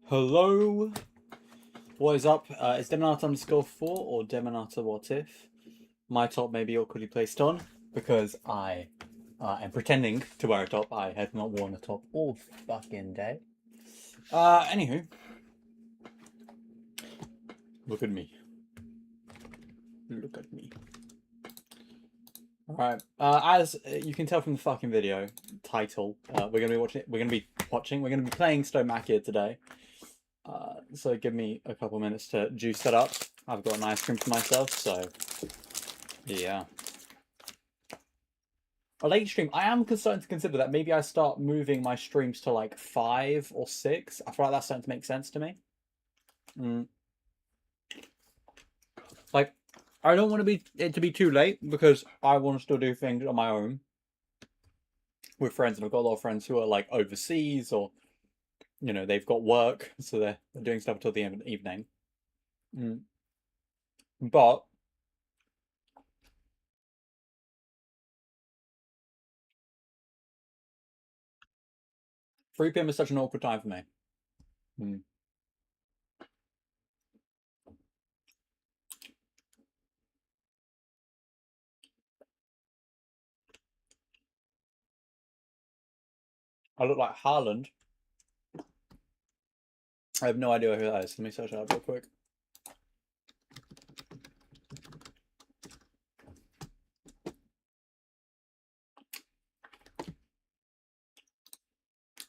Hello, what is up? It's Demonata_4 or Demonata What If. My top may be awkwardly placed on because I am pretending to wear a top. I have not worn a top all fucking day. Anywho, look at me. Look at me. Alright, as you can tell from the fucking video title, we're gonna be playing Stonemachia today. So give me a couple minutes to juice that up. I've got an ice cream for myself, so yeah. A late stream. I am starting to consider that maybe I start moving my streams to like 5 or 6. I feel like that's starting to make sense to me. Like, I don't want it to be too late because I want to still do things on my own with friends, and I've got a lot of friends who are like overseas or they've got work, so they're doing stuff until the end of the evening. But 3 p.m. is such an awkward time for me. I look like Haaland. I have no idea who that is. Let me search that up real quick.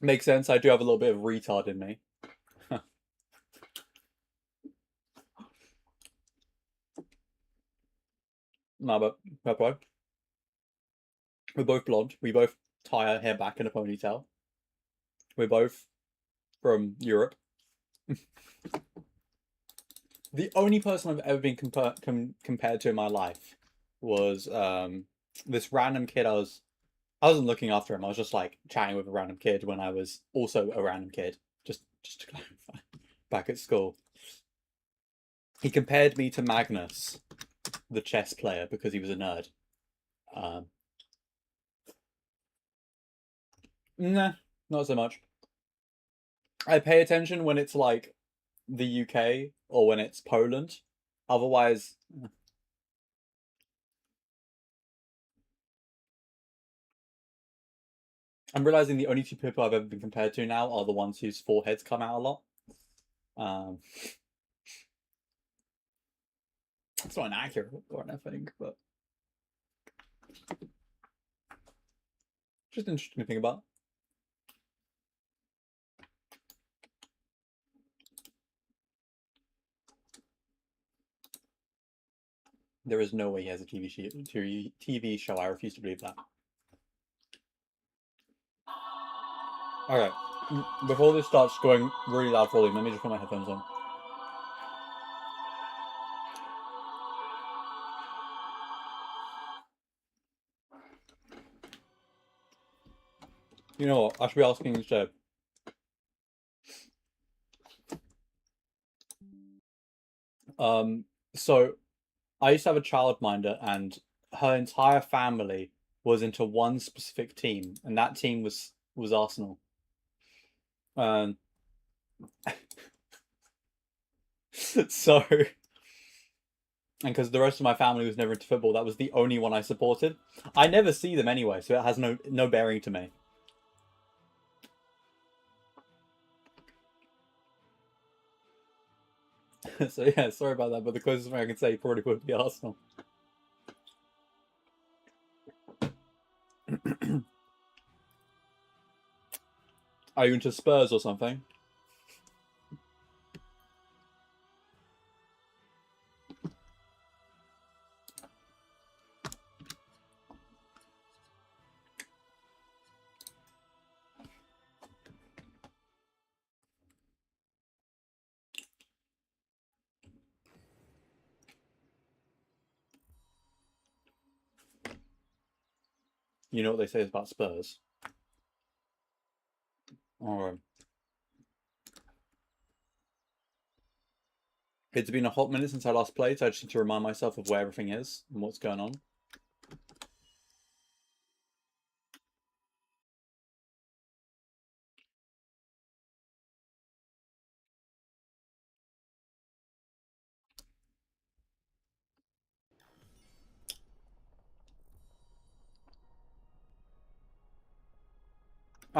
Makes sense. I do have a little bit of retard in me. No, but we're both blonde. We both tie our hair back in a ponytail. We're both from Europe. The only person I've ever been compared to in my life was this random kid. I wasn't looking after him. I was just like chatting with a random kid when I was also a random kid. Just to clarify, back at school. He compared me to Magnus, the chess player, because he was a nerd. Nah, not so much. I pay attention when it's like the UK or when it's Poland. Otherwise, I'm realizing the only 2 people I've ever been compared to now are the ones whose foreheads come out a lot. It's not an accurate one, I think, but just interesting to think about. There is no way he has a TV show. I refuse to believe that. Okay, before this starts going really loud volume, let me just put my headphones on. You know what? I should be asking instead. So I used to have a childminder, and her entire family was into one specific team, and that team was Arsenal. So, and because the rest of my family was never into football, that was the only one I supported. I never see them anyway, so it has no bearing to me. So yeah, sorry about that, but the closest thing I can say probably would be Arsenal. Are you into Spurs or something? You know what they say about Spurs? Alright. It's been a hot minute since I last played, so I just need to remind myself of where everything is and what's going on.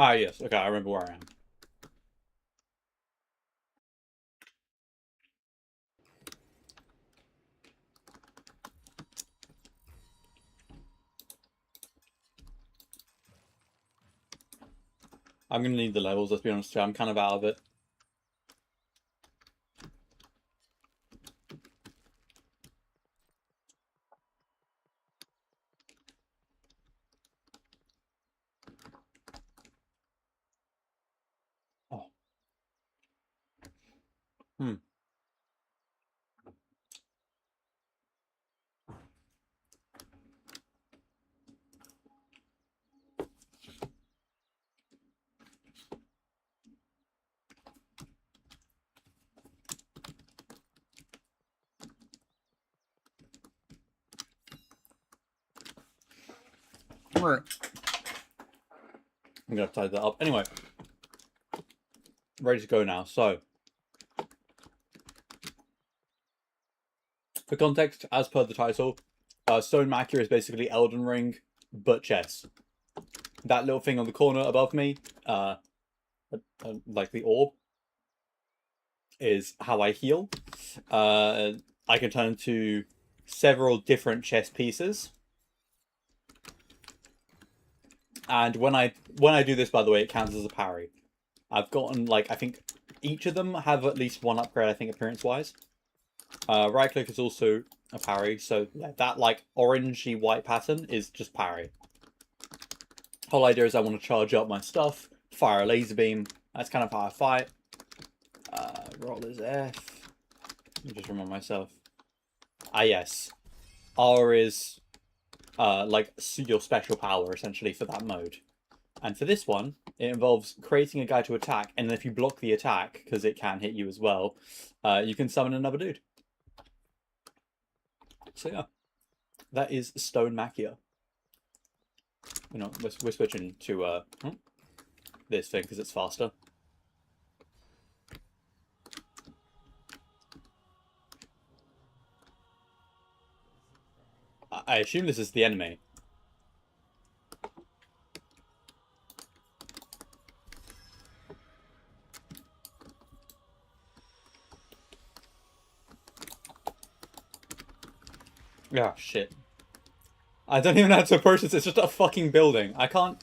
Ah, yes. Okay, I remember where I am. I'm gonna need the levels, let's be honest. I'm kind of out of it. Oh. Hmm. I'm gonna tie that up. Anyway, ready to go now. So, for context, as per the title, Stonemachia is basically Elden Ring, but chess. That little thing on the corner above me, like the orb, is how I heal. I can turn into several different chess pieces. And when I do this, by the way, it counts as a parry. I've gotten, like, I think each of them have at least one upgrade, I think, appearance-wise. Right click is also a parry, so yeah, that, like, orangey white pattern is just parry. Whole idea is I want to charge up my stuff, fire a laser beam. That's kind of how I fight. Roll is F. Let me just remind myself. Ah, yes. R is, like, your special power, essentially, for that mode. And for this one, it involves creating a guy to attack, and then if you block the attack, because it can hit you as well, you can summon another dude. So yeah, that is Stonemachia. You know, we're switching to this thing because it's faster. I assume this is the enemy. Yeah, shit. I don't even know how to approach this. It's just a fucking building. I can't...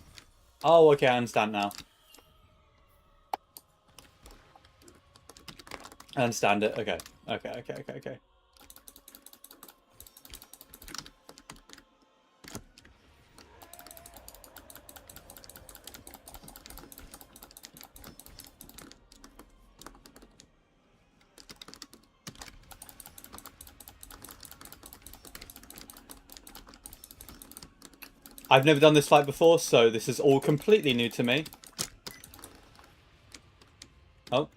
Oh, okay, I understand now. I understand it. Okay. Okay. I've never done this fight before, so this is all completely new to me. Oh.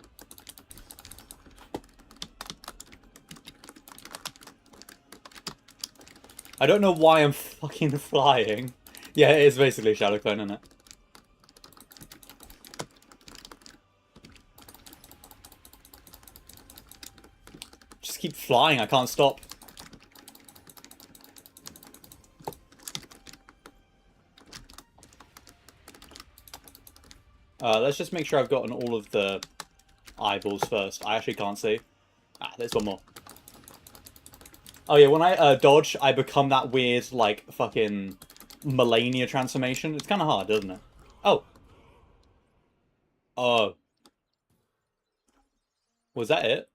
I don't know why I'm fucking flying. Yeah, it is basically Shadow Clone, isn't it? Just keep flying, I can't stop. Let's just make sure I've gotten all of the eyeballs first. I actually can't see. Ah, there's one more. Oh yeah, when I dodge, I become that weird, like, fucking Melania transformation. It's kind of hard, doesn't it? Oh. Oh. Was that it?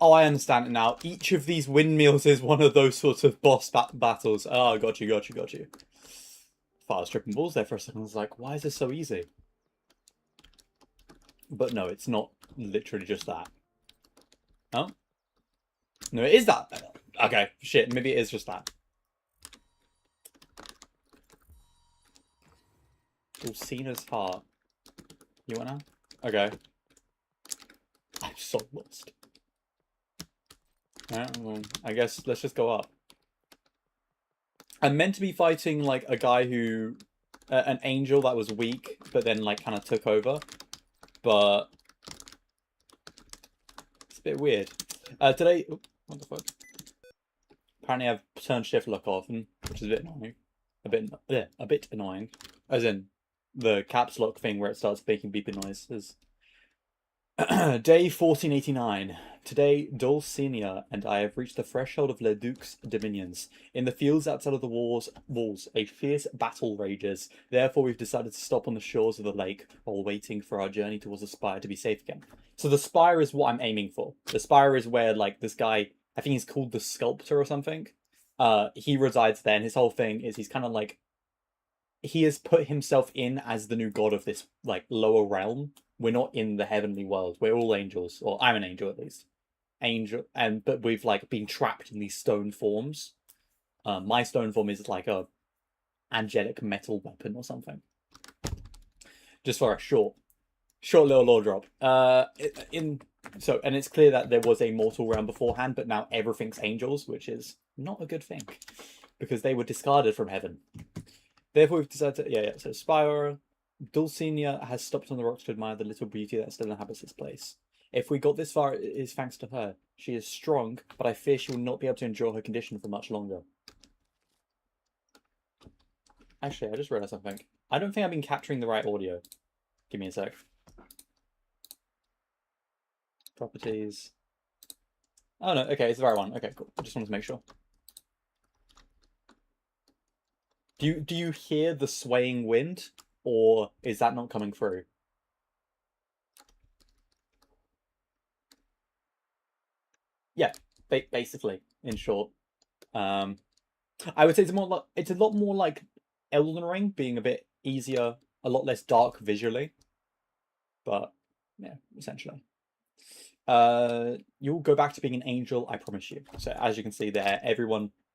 Oh, I understand it now. Each of these windmills is one of those sorts of boss battles. Oh, got you. Thought I was tripping balls there for a second. I was like, why is this so easy? But no, it's not literally just that. Oh? No, it is that. Okay, shit, maybe it is just that. Dulcina's heart. You want now? Okay. I'm so lost. Alright, well, I guess let's just go up. I'm meant to be fighting, like, a guy who... an angel that was weak, but then, like, kind of took over. But... it's a bit weird. Today... oh, what the fuck? apparently I've turned shift lock off, which is a bit annoying. A bit annoying. As in, the caps lock thing where it starts making beeping noises. Day 1489. Today, Dulcinea and I have reached the threshold of Leduc's dominions. In the fields outside of the walls, a fierce battle rages. Therefore, we've decided to stop on the shores of the lake while waiting for our journey towards the spire to be safe again. So the spire is what I'm aiming for. The spire is where, like, this guy, I think he's called the Sculptor or something. He resides there, and his whole thing is he's kind of like, he has put himself in as the new god of this, like, lower realm. We're not in the heavenly world. We're all angels, or I'm an angel at least. But we've like been trapped in these stone forms. My stone form is like a angelic metal weapon or something. Just for a short little lore drop. And it's clear that there was a mortal realm beforehand, but now everything's angels, which is not a good thing because they were discarded from heaven. Therefore, we've decided to, so Spire. Dulcinea has stopped on the rocks to admire the little beauty that still inhabits this place. If we got this far, it is thanks to her. She is strong, but I fear she will not be able to endure her condition for much longer. Actually, I just realized something. I don't think I've been capturing the right audio. Give me a sec. Properties. Oh no, okay, it's the right one. Okay, cool. I just wanted to make sure. Do you hear the swaying wind? Or is that not coming through? Yeah, basically, in short. I would say it's a lot more like Elden Ring, being a bit easier, a lot less dark visually. But yeah, essentially. You'll go back to being an angel, I promise you. So as you can see there,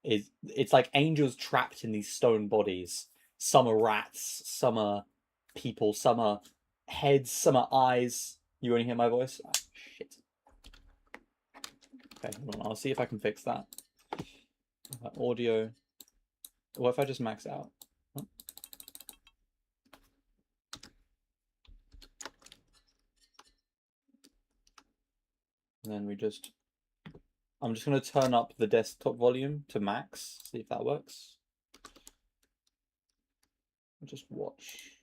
it's like angels trapped in these stone bodies. Some are rats, some are people, some are heads, some are eyes. You only hear my voice? Oh, shit. Okay, hold on. I'll see if I can fix that. Audio. What if I just max out? Huh? And then I'm just going to turn up the desktop volume to max, see if that works. Just watch.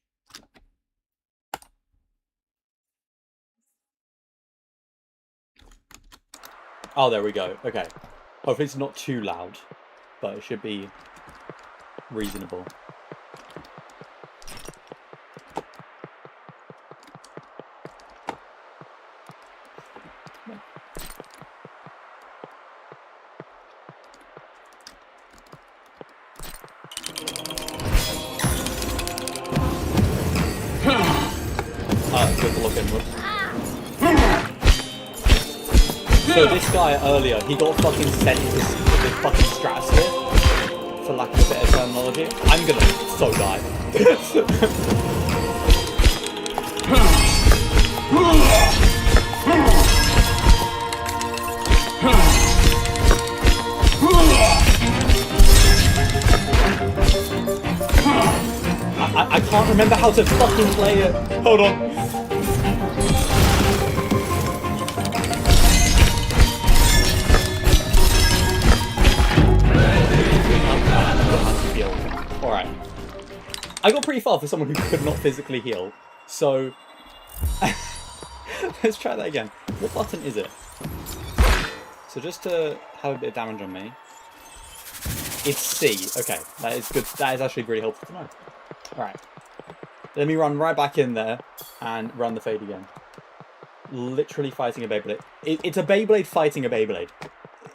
Oh, there we go. Okay. Hopefully it's not too loud, but it should be reasonable. So this guy earlier, he got fucking sent to the fucking stratosphere, for lack of a better terminology. I'm gonna so die. I can't remember how to fucking play it. Hold on. Alright. I got pretty far for someone who could not physically heal. So, let's try that again. What button is it? So just to have a bit of damage on me. It's C. Okay, that is good. That is actually really helpful to know. Alright. Let me run right back in there and run the fade again. Literally fighting a Beyblade. It's a Beyblade fighting a Beyblade.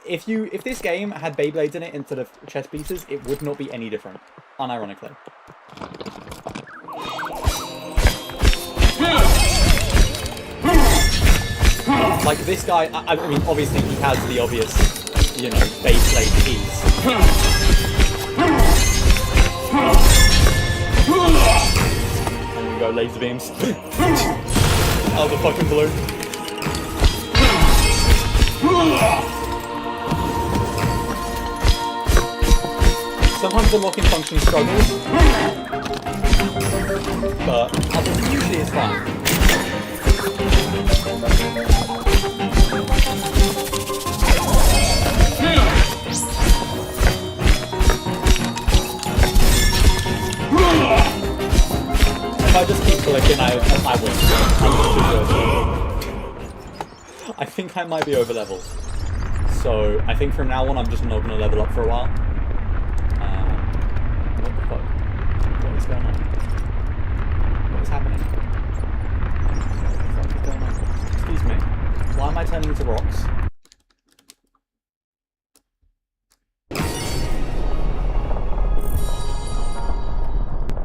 If this game had Beyblades in it instead of chess pieces, it would not be any different. Unironically. Like this guy, I mean, obviously he has the obvious, you know, Beyblade keys. And we go laser beams. Out of the fucking blue. Sometimes the locking function struggles, but usually it's fine. I might be over leveled. So I think from now on I'm just not going to level up for a while. What the fuck? What is going on? What is happening? What the fuck is going on? Excuse me. Why am I turning into rocks?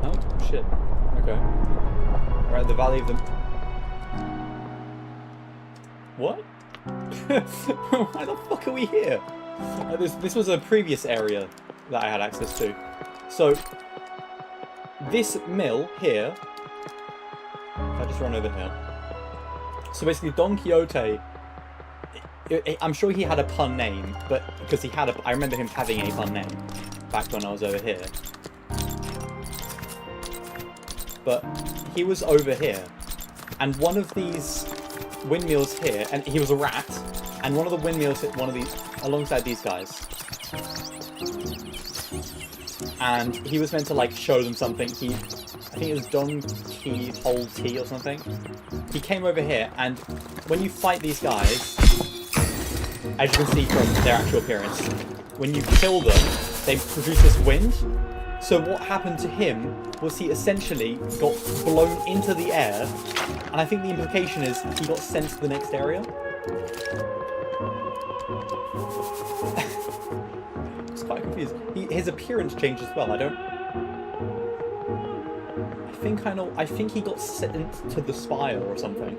Oh, shit. Okay. We're at the Valley of the... What? Why the fuck are we here? This was a previous area that I had access to. So, this mill here... If I just run over here... So basically, Don Quixote... I'm sure he had a pun name, but... Because he had a... I remember him having a pun name back when I was over here. But he was over here. And one of these windmills here... And he was a rat. And one of the windmills hit one of these... Alongside these guys. And he was meant to, like, show them something. I think it was Don Quixote or something. He came over here, and when you fight these guys, as you can see from their actual appearance, when you kill them, they produce this wind. So what happened to him was he essentially got blown into the air, and I think the implication is he got sent to the next area. I was quite confused. His appearance changed as well. I think he got sent to the spire or something.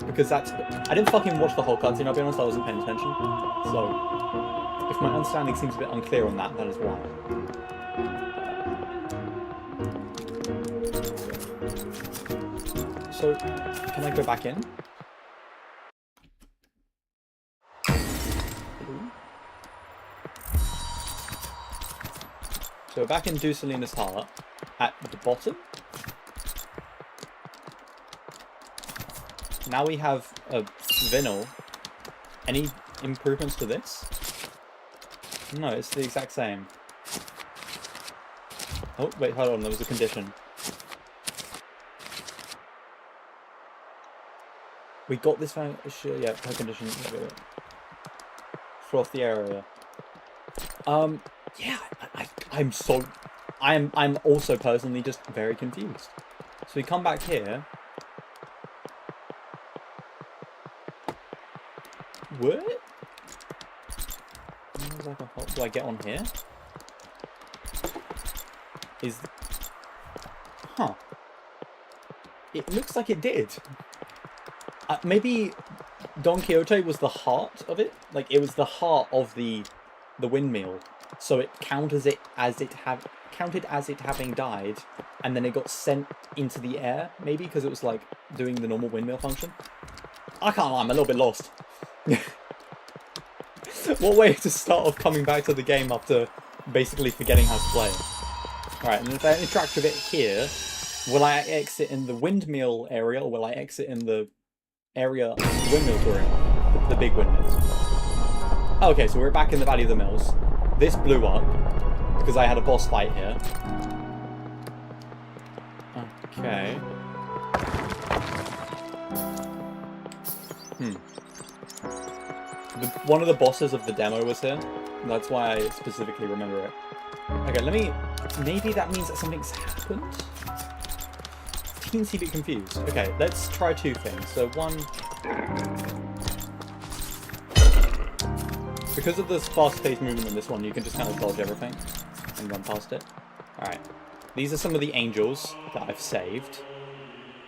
Because that's... I didn't fucking watch the whole cutscene, I'll be honest, I wasn't paying attention. So, if my understanding seems a bit unclear on that, that is why. So, can I go back in? So we're back in Ducelina's heart, at the bottom. Now we have a vinyl. Any improvements to this? No, it's the exact same. Oh, wait, hold on, there was a condition. We got this one, yeah, her condition. Froth the area. Yeah, I'm also personally just very confused. So we come back here. What? Do I get on here? Huh. It looks like it did. Maybe Don Quixote was the heart of it? Like, it was the heart of the windmill. So it counted as it having died, and then it got sent into the air, maybe, because it was, like, doing the normal windmill function? I can't lie, I'm a little bit lost. What way to start off coming back to the game after basically forgetting how to play? Alright, and if I interact with it here, will I exit in the windmill area, or will I exit in the area the windmills were in? The big windmills. Okay, so we're back in the Valley of the Mills. This blew up, because I had a boss fight here. Okay. One of the bosses of the demo was here. That's why I specifically remember it. Okay, maybe that means that something's happened? Teensy bit confused. Okay, let's try two things. So one... Because of this fast-paced movement in this one, you can just kind of dodge everything and run past it. Alright. These are some of the angels that I've saved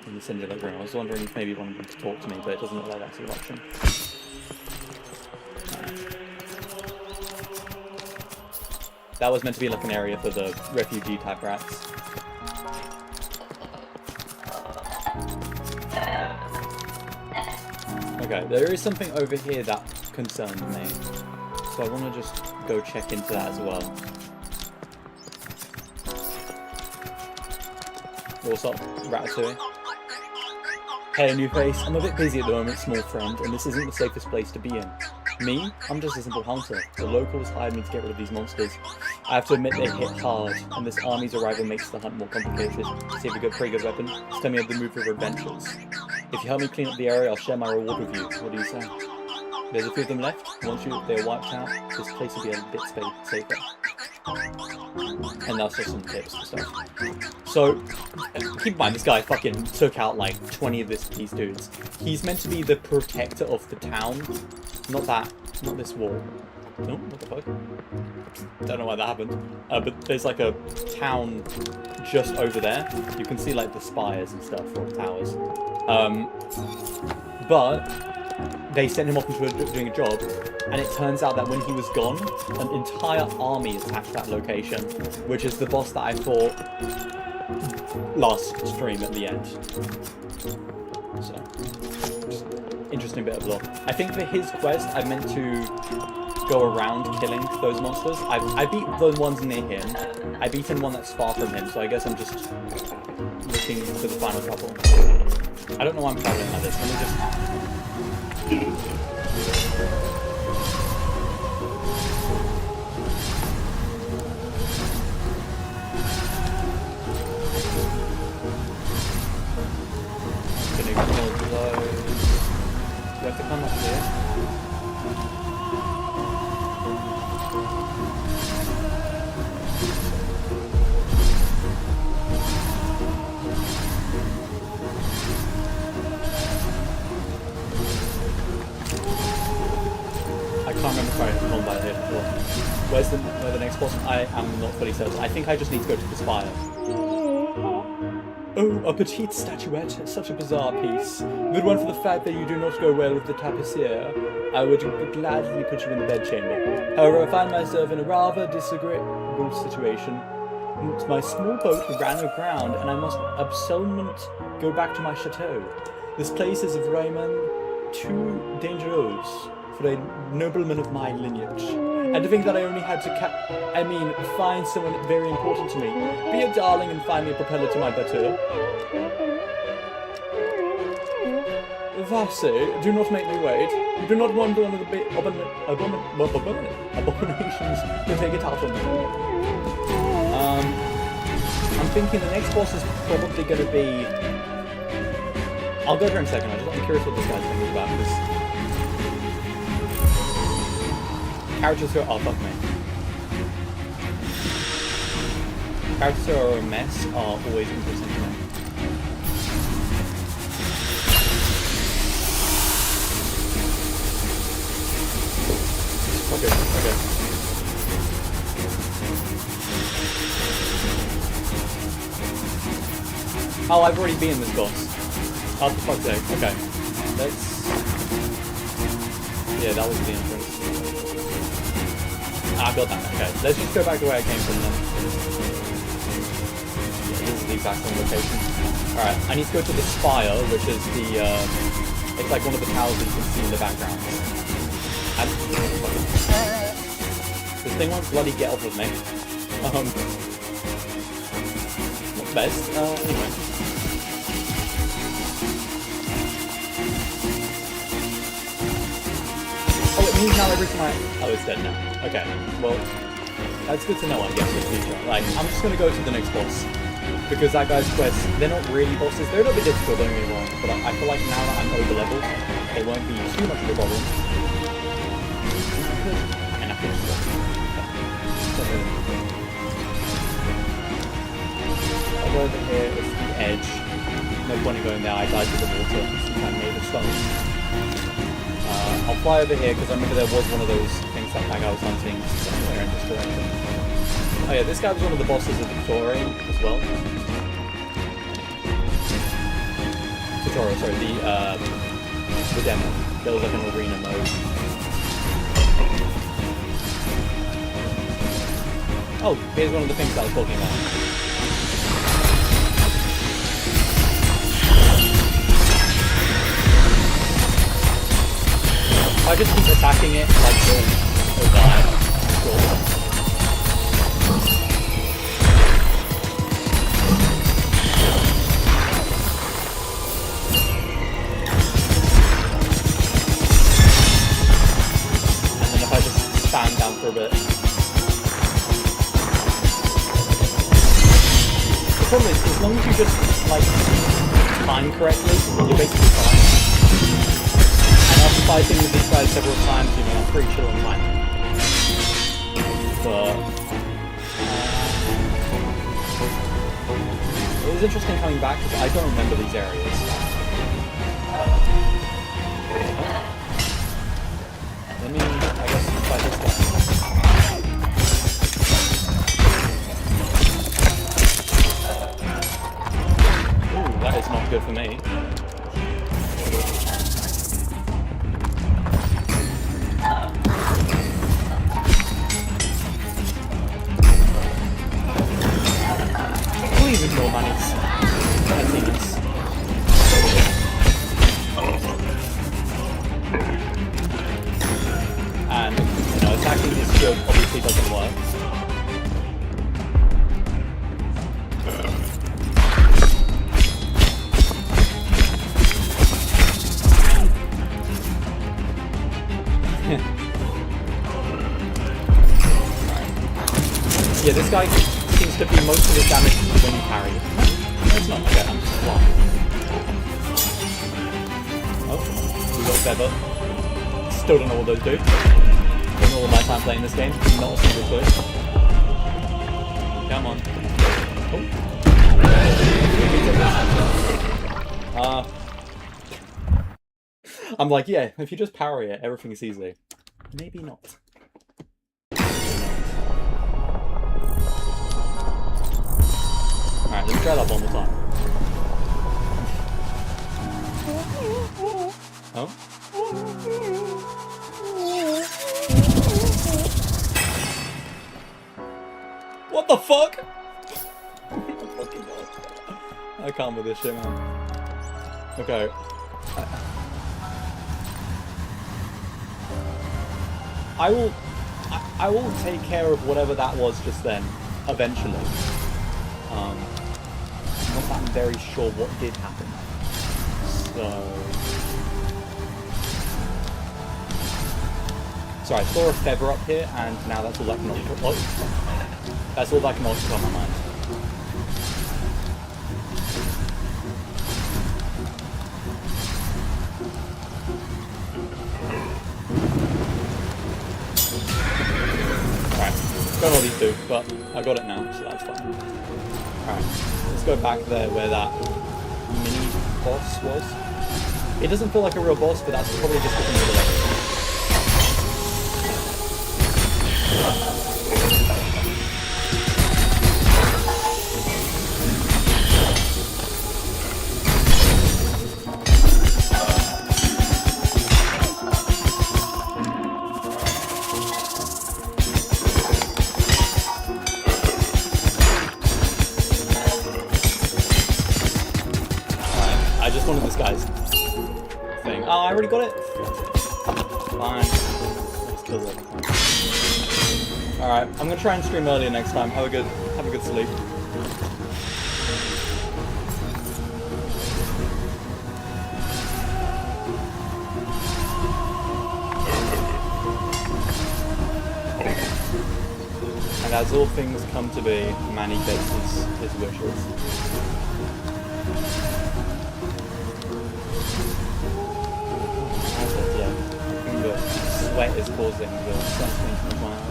in the Cinderella room. I was wondering if maybe one of them could talk to me, but it doesn't look like that's an option. That was meant to be like an area for the refugee type rats. Okay, there is something over here that concerns me. So I want to just go check into that as well. What's up, Ratatouille? Hey, new face. I'm a bit busy at the moment, small friend, and this isn't the safest place to be in. Me? I'm just a simple hunter. The locals hired me to get rid of these monsters. I have to admit they hit hard, and this army's arrival makes the hunt more complicated. See if you got a pretty good weapon? Just tell me of the move for adventures. If you help me clean up the area, I'll share my reward with you. What do you say? There's a few of them left. Once they're wiped out, this place will be a bit safer. And that's just some tips and stuff. So, keep in mind, this guy fucking took out like 20 of these dudes. He's meant to be the protector of the town. Not this wall. Oh, what the fuck? Don't know why that happened. But there's like a town just over there. You can see like the spires and stuff from towers. But they sent him off into doing a job, and it turns out that when he was gone, an entire army attacked that location, which is the boss that I fought last stream at the end. So, just interesting bit of lore. I think for his quest, I meant to go around killing those monsters. I beat the ones near him. I beaten one that's far from him, so I guess I'm just looking for the final couple. I don't know why I'm traveling like this. Let me just... Gonna ignore those. Do I have to come up here? I can't remember if I've gone by here before. Where's the next boss? I am not fully certain. I think I just need to go to the spire. Oh, a petite statuette. Such a bizarre piece. Good one for the fact that you do not go well with the tapissier. I would gladly put you in the bedchamber. However, I find myself in a rather disagreeable situation. My small boat ran aground, and I must absolutely go back to my chateau. This place is of Raymond too dangerous for a nobleman of my lineage. And to think that I only had to find someone very important to me. Be a darling and find me a propeller to my bateau. Vasse, do not make me wait. You do not want one of the abominations to take it out on me. I'm thinking the next boss is probably going to be... I'll go there in a second. I'm curious what this guy's going to be about, because... Characters who are... Oh, fuck me. Characters who are a mess are always interesting to me. Okay. Oh, I've already been this boss. Oh, for fuck's sake. Okay. Let's... Yeah, that was the entrance. I got that. Okay. Let's just go back to where I came from then. Yeah, this is the exact same location. Alright, I need to go to the spire, which is the, it's like one of the towers that you can see in the background. This thing won't bloody get off of me. Not the best. Anyway. Oh, it means now every time Oh, it's dead now. Okay, well, that's good to know, I guess, in the future. Like, I'm just gonna go to the next boss. Because that guy's quests, they're not really bosses. They're a little bit difficult, don't get me wrong. But I feel like now that I'm over leveled, it won't be too much of a problem. And I can just go. I'll go over here, it's the edge. No point in going there, I died to the water since I'm made of stone. I'll fly over here because I remember there was one of those things that guy was hunting somewhere in this direction. Oh yeah, this guy was one of the bosses of the tutorial as well. Tutorial, sorry, the demo. There was like an arena mode. Oh, here's one of the things I was talking about. I just keep attacking it, like, it'll die. Cool. And then if I just stand down for a bit. The problem is, as long as you just, like, time correctly, you're basically fine. after fighting with these guys several times, you know, I'm pretty chill on time. But it was interesting coming back because I don't remember these areas. Let me, I guess, fight this guy. Ooh, that is not good for me. Please ignore Manny's. And, you know, attacking his shield obviously doesn't work. Yeah, this guy seems to be most of his damage when you parry. That's not okay, I'm just flying. Oh, we got Feather. Still don't know what those do. Spent all of my time playing this game, not a single clue. Come on. Oh. I'm like, yeah, if you just parry it, everything is easy. Maybe not. Alright, let's try that one more time. Oh? What the fuck? I can't with this shit, man. Okay. I will take care of whatever that was just then, eventually. Not that I'm very sure what did happen. So I saw a feather up here, and now that's all I can occupy. That's all I can occupy my mind. Alright, don't know what these do, but I got it now, so that's fine. Alright, let's go back there where that mini boss was. It doesn't feel like a real boss, but that's probably just because of the level. I just wanted this guy's thing. Oh, I already got it. Fine. Let's kill it. Alright, I'm gonna try and stream earlier next time. Have a good sleep. And as all things come to be, Manny gets his wishes. Sweat is causing the sunscreen from my eyes.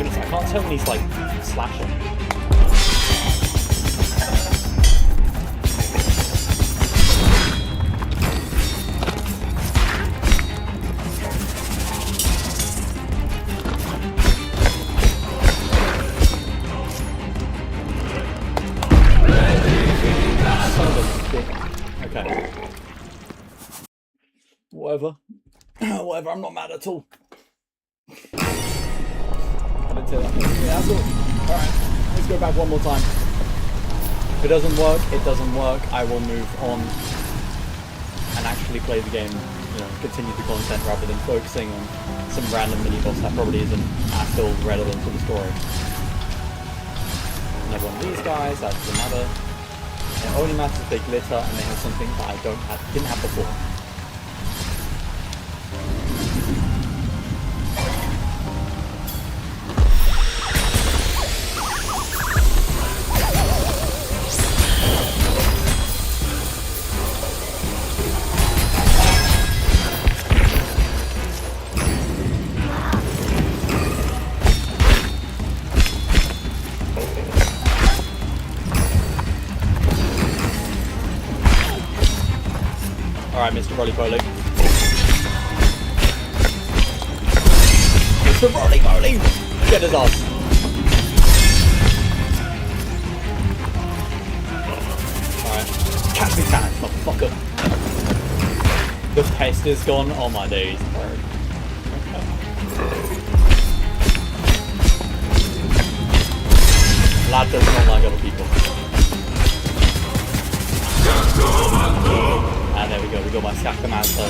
I can't tell when he's like slashing. Okay. Whatever. Whatever, I'm not mad at all. I didn't say that. Yeah, that's all. Alright, let's go back one more time. If it doesn't work, it doesn't work. I will move on and actually play the game, you know, continue the content rather than focusing on some random mini-boss that probably isn't at all relevant to the story. Another one of these guys, that doesn't matter. It only matters if they glitter and they have something that I didn't have before. Alright, Mr. Roly-Poly. Mr. Roly-Poly! Get his ass. Alright. Catch me can, motherfucker. The pest is gone. Oh my days. Lad does not like other people. And there we go, we got my Sakamanto.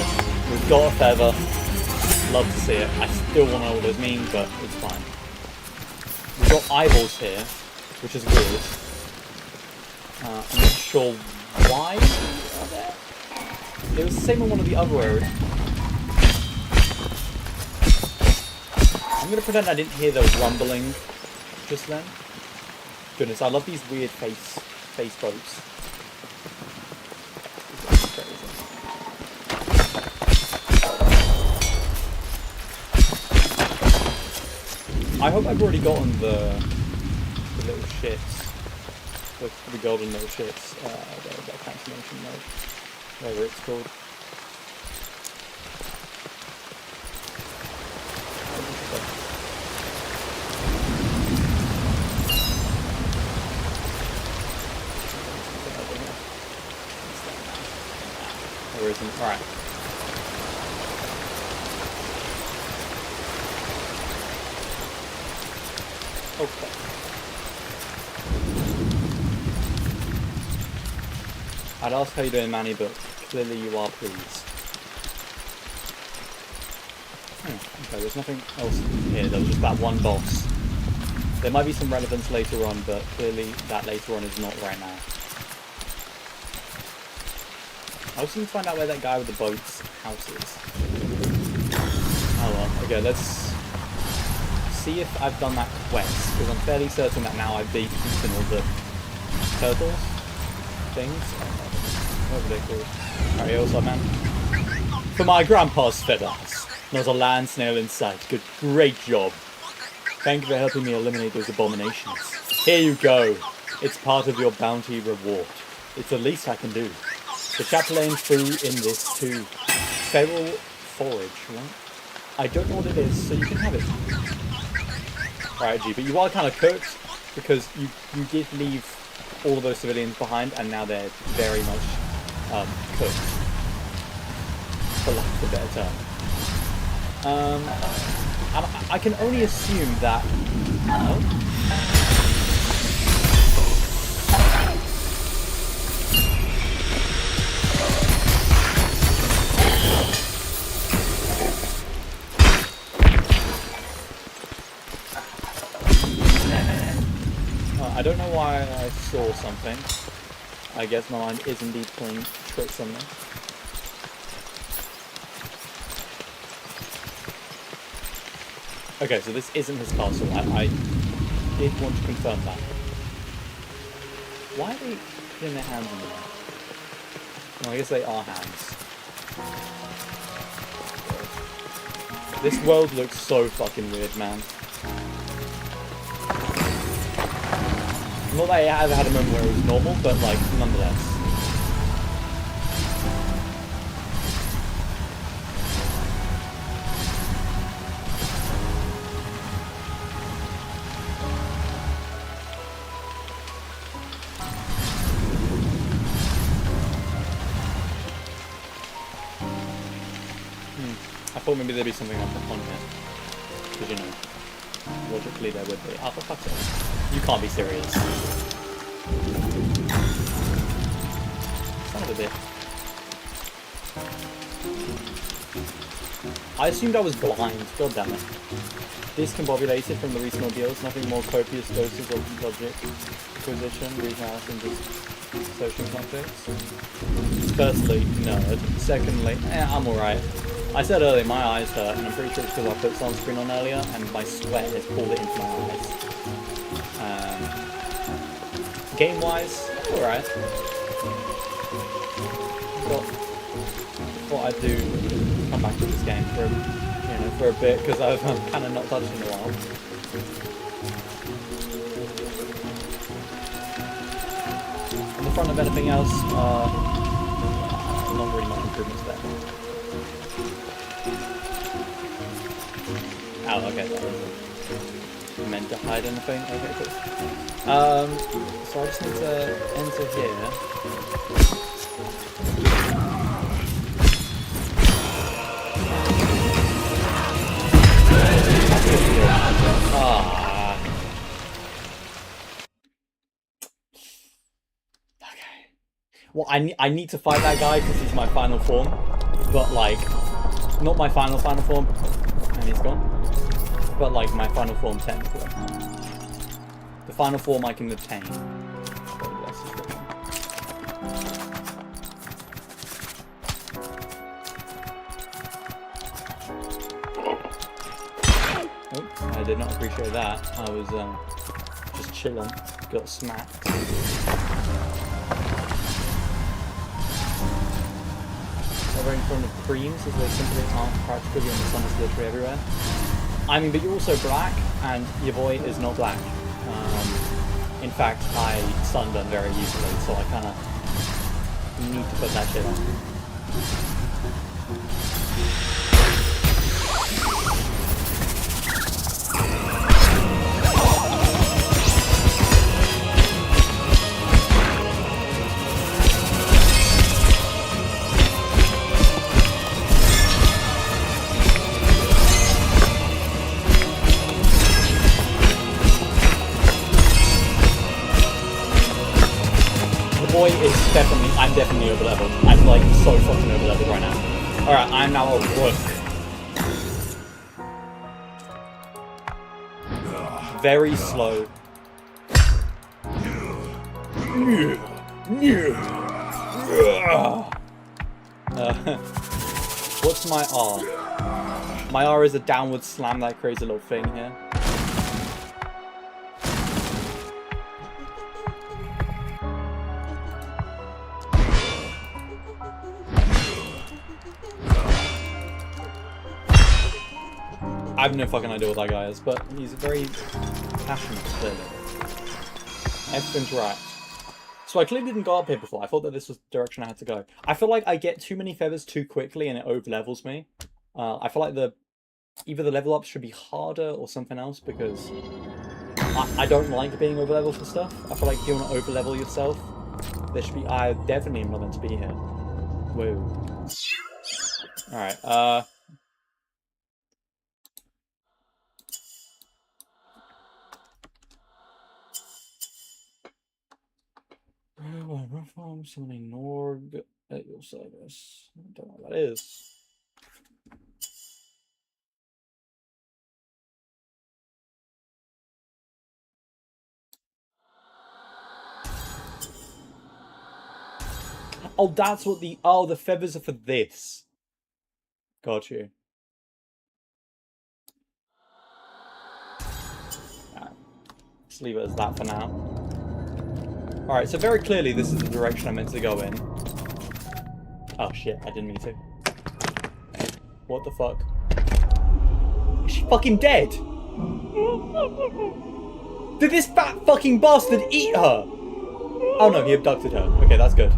We've got a feather. Love to see it. I still want to know what those mean, but it's fine. We've got eyeballs here, which is weird. I'm not sure why are there. It was the same on one of the other areas. I'm going to pretend I didn't hear those rumbling just then. Goodness, I love these weird face boats. I hope I've already gotten the little shits, the golden little shits, the transformation mode, whatever it's called. There isn't. Alright. Okay. I'd ask how you doing, Manny, but clearly you are pleased. Okay, there's nothing else here. There was just that one boss. There might be some relevance later on, but clearly that later on is not right now. I also need to find out where that guy with the boat's house is. Oh well, okay, let's see if I've done that quest, because I'm fairly certain that now I've beaten all the turtles things. What are they called? Alright, what's up, man? For my grandpa's feathers. Not a land snail in sight. Good, great job. Thank you for helping me eliminate those abominations. Here you go. It's part of your bounty reward. It's the least I can do. The chaplain threw in this too. Feral forage, right? I don't know what it is, so you can have it. Right, G, but you are kind of cooked, because you did leave all of those civilians behind, and now they're very much cooked, for lack of a better term. I can only assume that... I don't know why I saw something. I guess my mind is indeed playing tricks on me. Okay, so this isn't his castle. I did want to confirm that. Why are they putting their hands in there? Well, I guess they are hands. This world looks so fucking weird, man. Not that I ever had a moment where it was normal, but like, nonetheless. I thought maybe there'd be something up on here. Because, you know, logically there would be. Oh, for fuck's sake. You can't be serious. bit. I assumed I was blind. God damn it. Discombobulated from the recent ordeals. Nothing more copious doses of logic acquisition, reason and just social conflicts. Firstly, nerd. Secondly, I'm alright. I said earlier my eyes hurt, and I'm pretty sure it's because I put sunscreen on earlier, and my sweat has pulled it into my eyes. Game-wise, alright. Thought I'd do come back to this game for a bit because I've kind of not touched it in a while. On the front of anything else, not really much improvements there. Oh, okay, that was meant to hide anything. Okay, cool. So I just need to enter here. Okay. Well, I need to fight that guy because he's my final form, but like, not my final form, and he's gone. But like my final form technically. The final form I can obtain. Oh, I did not appreciate that. I was just chilling. Got smacked. Over in front of creams as they simply aren't practically and the sun is literally everywhere. I mean, but you're also black, and your boy is not black. In fact, I sunburn very easily, so I kind of need to put that shit on. I'm definitely over leveled. I'm like so fucking over leveled right now. Alright, I'm now a rook. Very slow. What's my R? My R is a downward slam, that crazy little thing here. I have no fucking idea what that guy is, but he's very passionate, clearly. Everything's right. So I clearly didn't go up here before. I thought that this was the direction I had to go. I feel like I get too many feathers too quickly and it over-levels me. I feel like either the level up should be harder or something else, because I don't like being over-leveled for stuff. I feel like if you want to over-level yourself, there should be... I definitely am not meant to be here. Whoa. Alright, Reform summoning Norg at your service. I don't know what that is. Oh, that's what the... Oh, the feathers are for this. Got you. Alright. Let's leave it as that for now. Alright, so very clearly this is the direction I'm meant to go in. Oh shit, I didn't mean to. What the fuck? Is she fucking dead? Did this fat fucking bastard eat her? Oh no, he abducted her. Okay, that's good.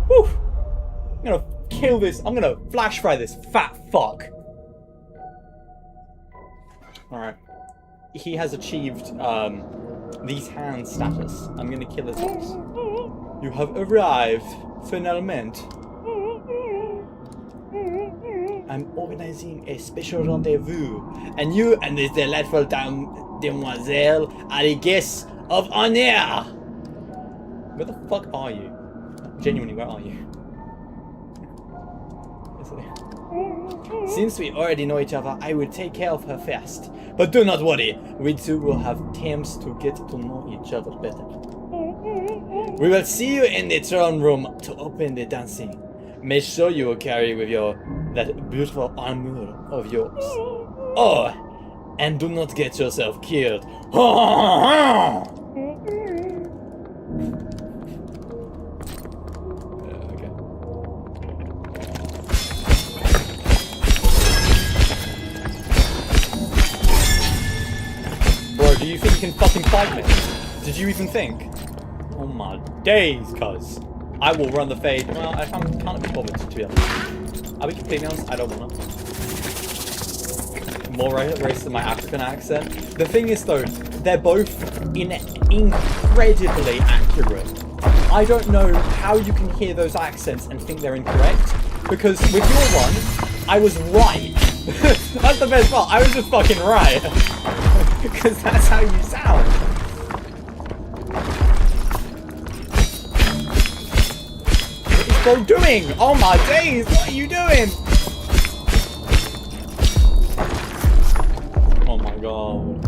Whew! I'm gonna kill this. I'm gonna flash fry this fat fuck. Alright. He has achieved, these hands status. I'm gonna kill his ass. You have arrived, finalmente. I'm organizing a special rendezvous, and you and this delightful demoiselle are the guests of honor. Where the fuck are you? Genuinely, where are you? Since we already know each other, I will take care of her first. But do not worry, we two will have times to get to know each other better. We will see you in the throne room to open the dancing. Make sure you will carry with you that beautiful armor of yours. Oh, and do not get yourself killed. Okay. Bro, do you think you can fucking fight me? Did you even think? Oh my days, cuz. I will run the fade. Well, I can't be bothered, to be honest. I'll be completely honest, I don't wanna. More racist than my African accent. The thing is though, they're both incredibly accurate. I don't know how you can hear those accents and think they're incorrect, because with your one, I was right. That's the best part, I was just fucking right. Because that's how you sound. What is bro doing? Oh my days, what are you doing? Oh my god.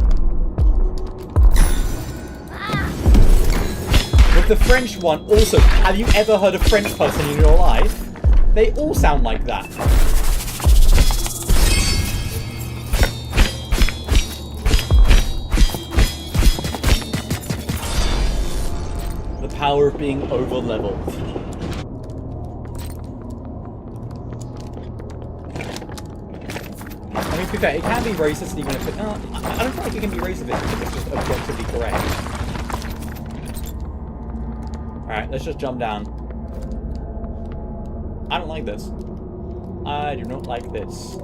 With the French one, also, have you ever heard a French person in your life? They all sound like that. The power of being over-leveled. I mean, to be fair, it can be racist even if it... I don't feel like it can be racist if it's just objectively correct. Alright, let's just jump down. I don't like this. I do not like this.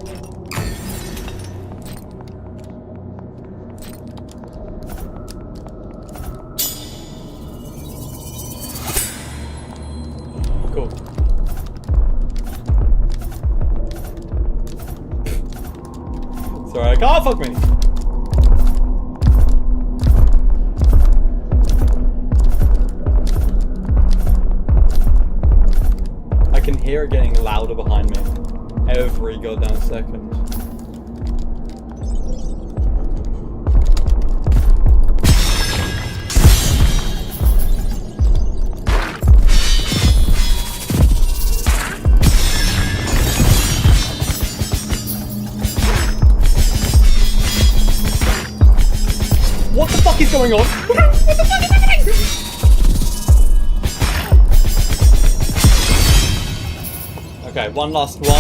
Cool. Sorry, I can't fuck me! I can hear it getting louder behind me every goddamn second. What the fuck is going on? What the fuck is happening? Okay, one last one.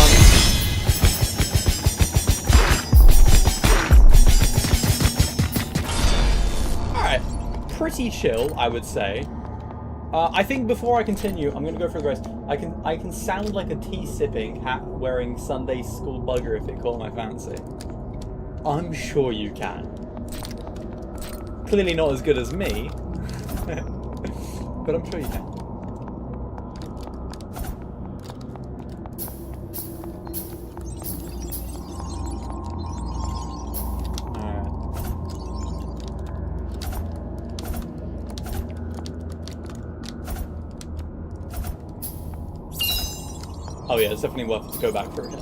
Alright, pretty chill, I would say. I think before I continue, I'm gonna go for the rest. I can sound like a tea-sipping, hat-wearing Sunday school bugger if it caught my fancy. I'm sure you can. Clearly not as good as me, but I'm sure you can. Oh yeah, it's definitely worth it to go back for it.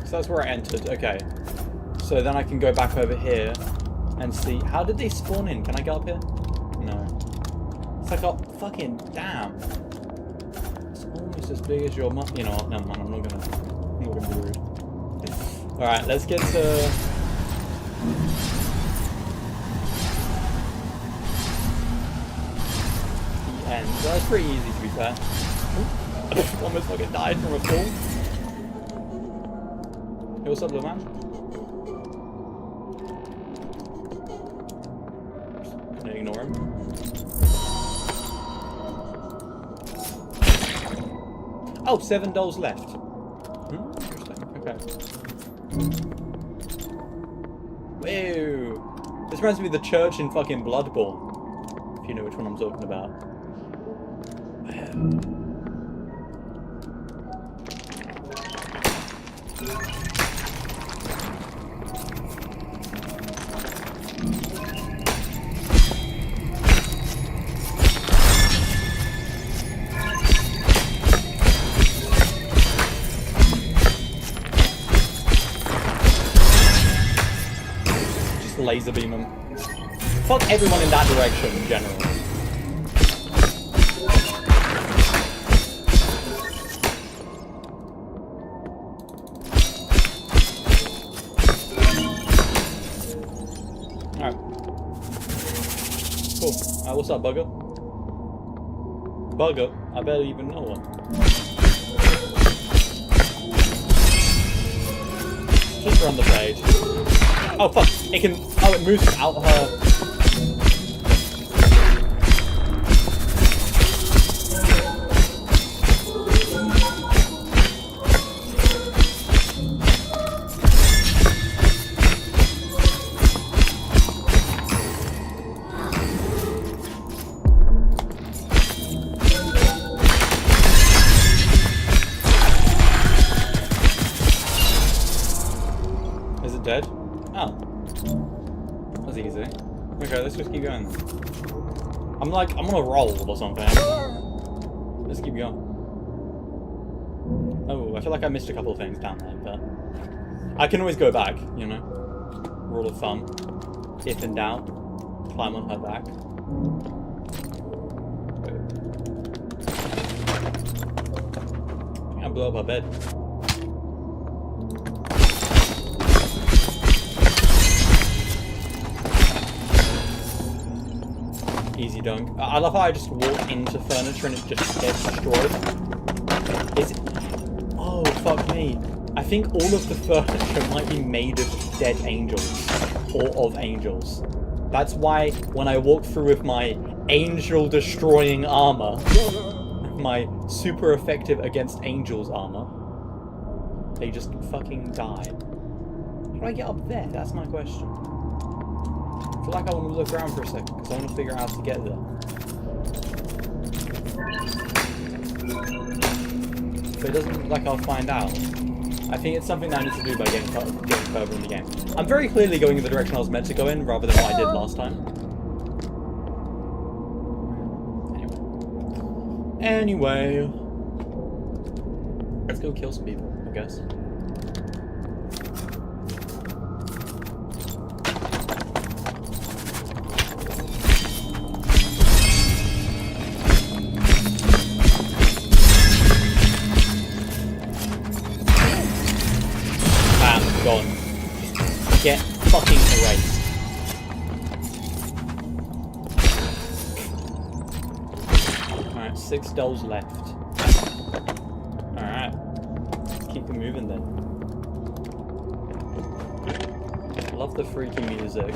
So that's where I entered, okay. So then I can go back over here and see, how did they spawn in? Can I get up here? No. It's like, oh, fucking damn. It's almost as big as your you know what, never mind, I'm not gonna be rude. Alright, let's get to... the end. So that's pretty easy to be fair. Almost fucking died from a fall. Hey, what's up, little man? Just gonna ignore him. Oh, $7 left. Interesting. Okay. Whoa! This reminds me of the church in fucking Bloodborne. If you know which one I'm talking about. laser beam them. Fuck everyone in that direction in general. Alright. Cool. What's up, Bugger? Bugger? I barely even know one. Just run the page. Oh fuck! It can. Oh, it moves out her. Is it dead? Oh. That's easy. Okay, let's just keep going. I'm on a roll or something. Let's keep going. Oh, I feel like I missed a couple of things down there, but I can always go back, you know? Rule of thumb. If in doubt, climb on her back. I blew up her bed. Easy dunk. I love how I just walk into furniture and it just gets destroyed. Is it? Oh, fuck me. I think all of the furniture might be made of dead angels. Or of angels. That's why when I walk through with my angel-destroying armor, my super effective against angels armor, they just fucking die. How do I get up there? That's my question. I feel like I want to look around for a second, because I want to figure out how to get there. But it doesn't look like I'll find out. I think it's something that I need to do by getting further in the game. I'm very clearly going in the direction I was meant to go in, rather than what I did last time. Anyway. Let's go kill some people, I guess. Gone. Get fucking erased. Alright, 6 dolls left. Alright. Keep it moving then. Love the freaky music.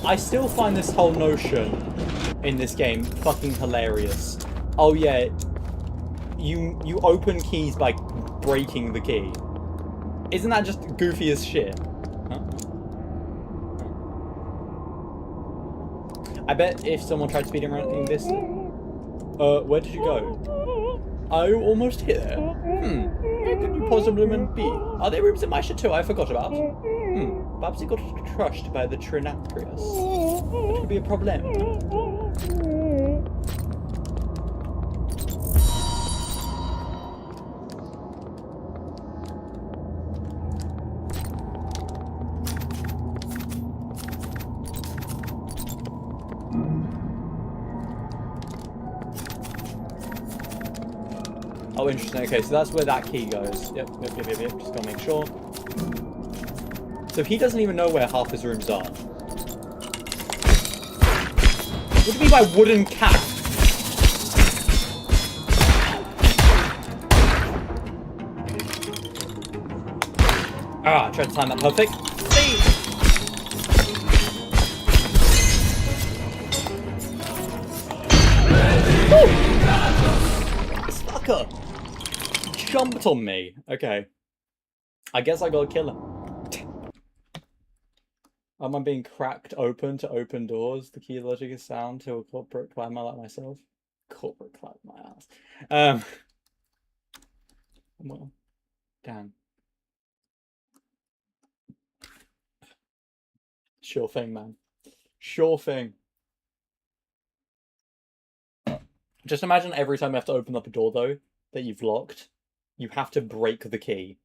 I still find this whole notion in this game fucking hilarious. Oh yeah, you open keys by breaking the key. Isn't that just goofy as shit? Huh? I bet if someone tried speedrunning this, where did you go? Are you almost here? Where could you possibly be? Are there rooms in my chateau I forgot about? Perhaps you got crushed by the Trinacrius. That could be a problem. Oh, interesting. Okay, so that's where that key goes. Yep. Just gotta make sure. So he doesn't even know where half his rooms are. What do you mean by wooden cat? Ah, I tried to time that perfect. See? This fucker jumped on me. Okay. I guess I gotta kill him. Am I being cracked open to open doors? The key logic is sound to a corporate climber like myself. Corporate climb my ass. Well, damn. Sure thing, man. Sure thing. Just imagine every time you have to open up a door, though, that you've locked, you have to break the key.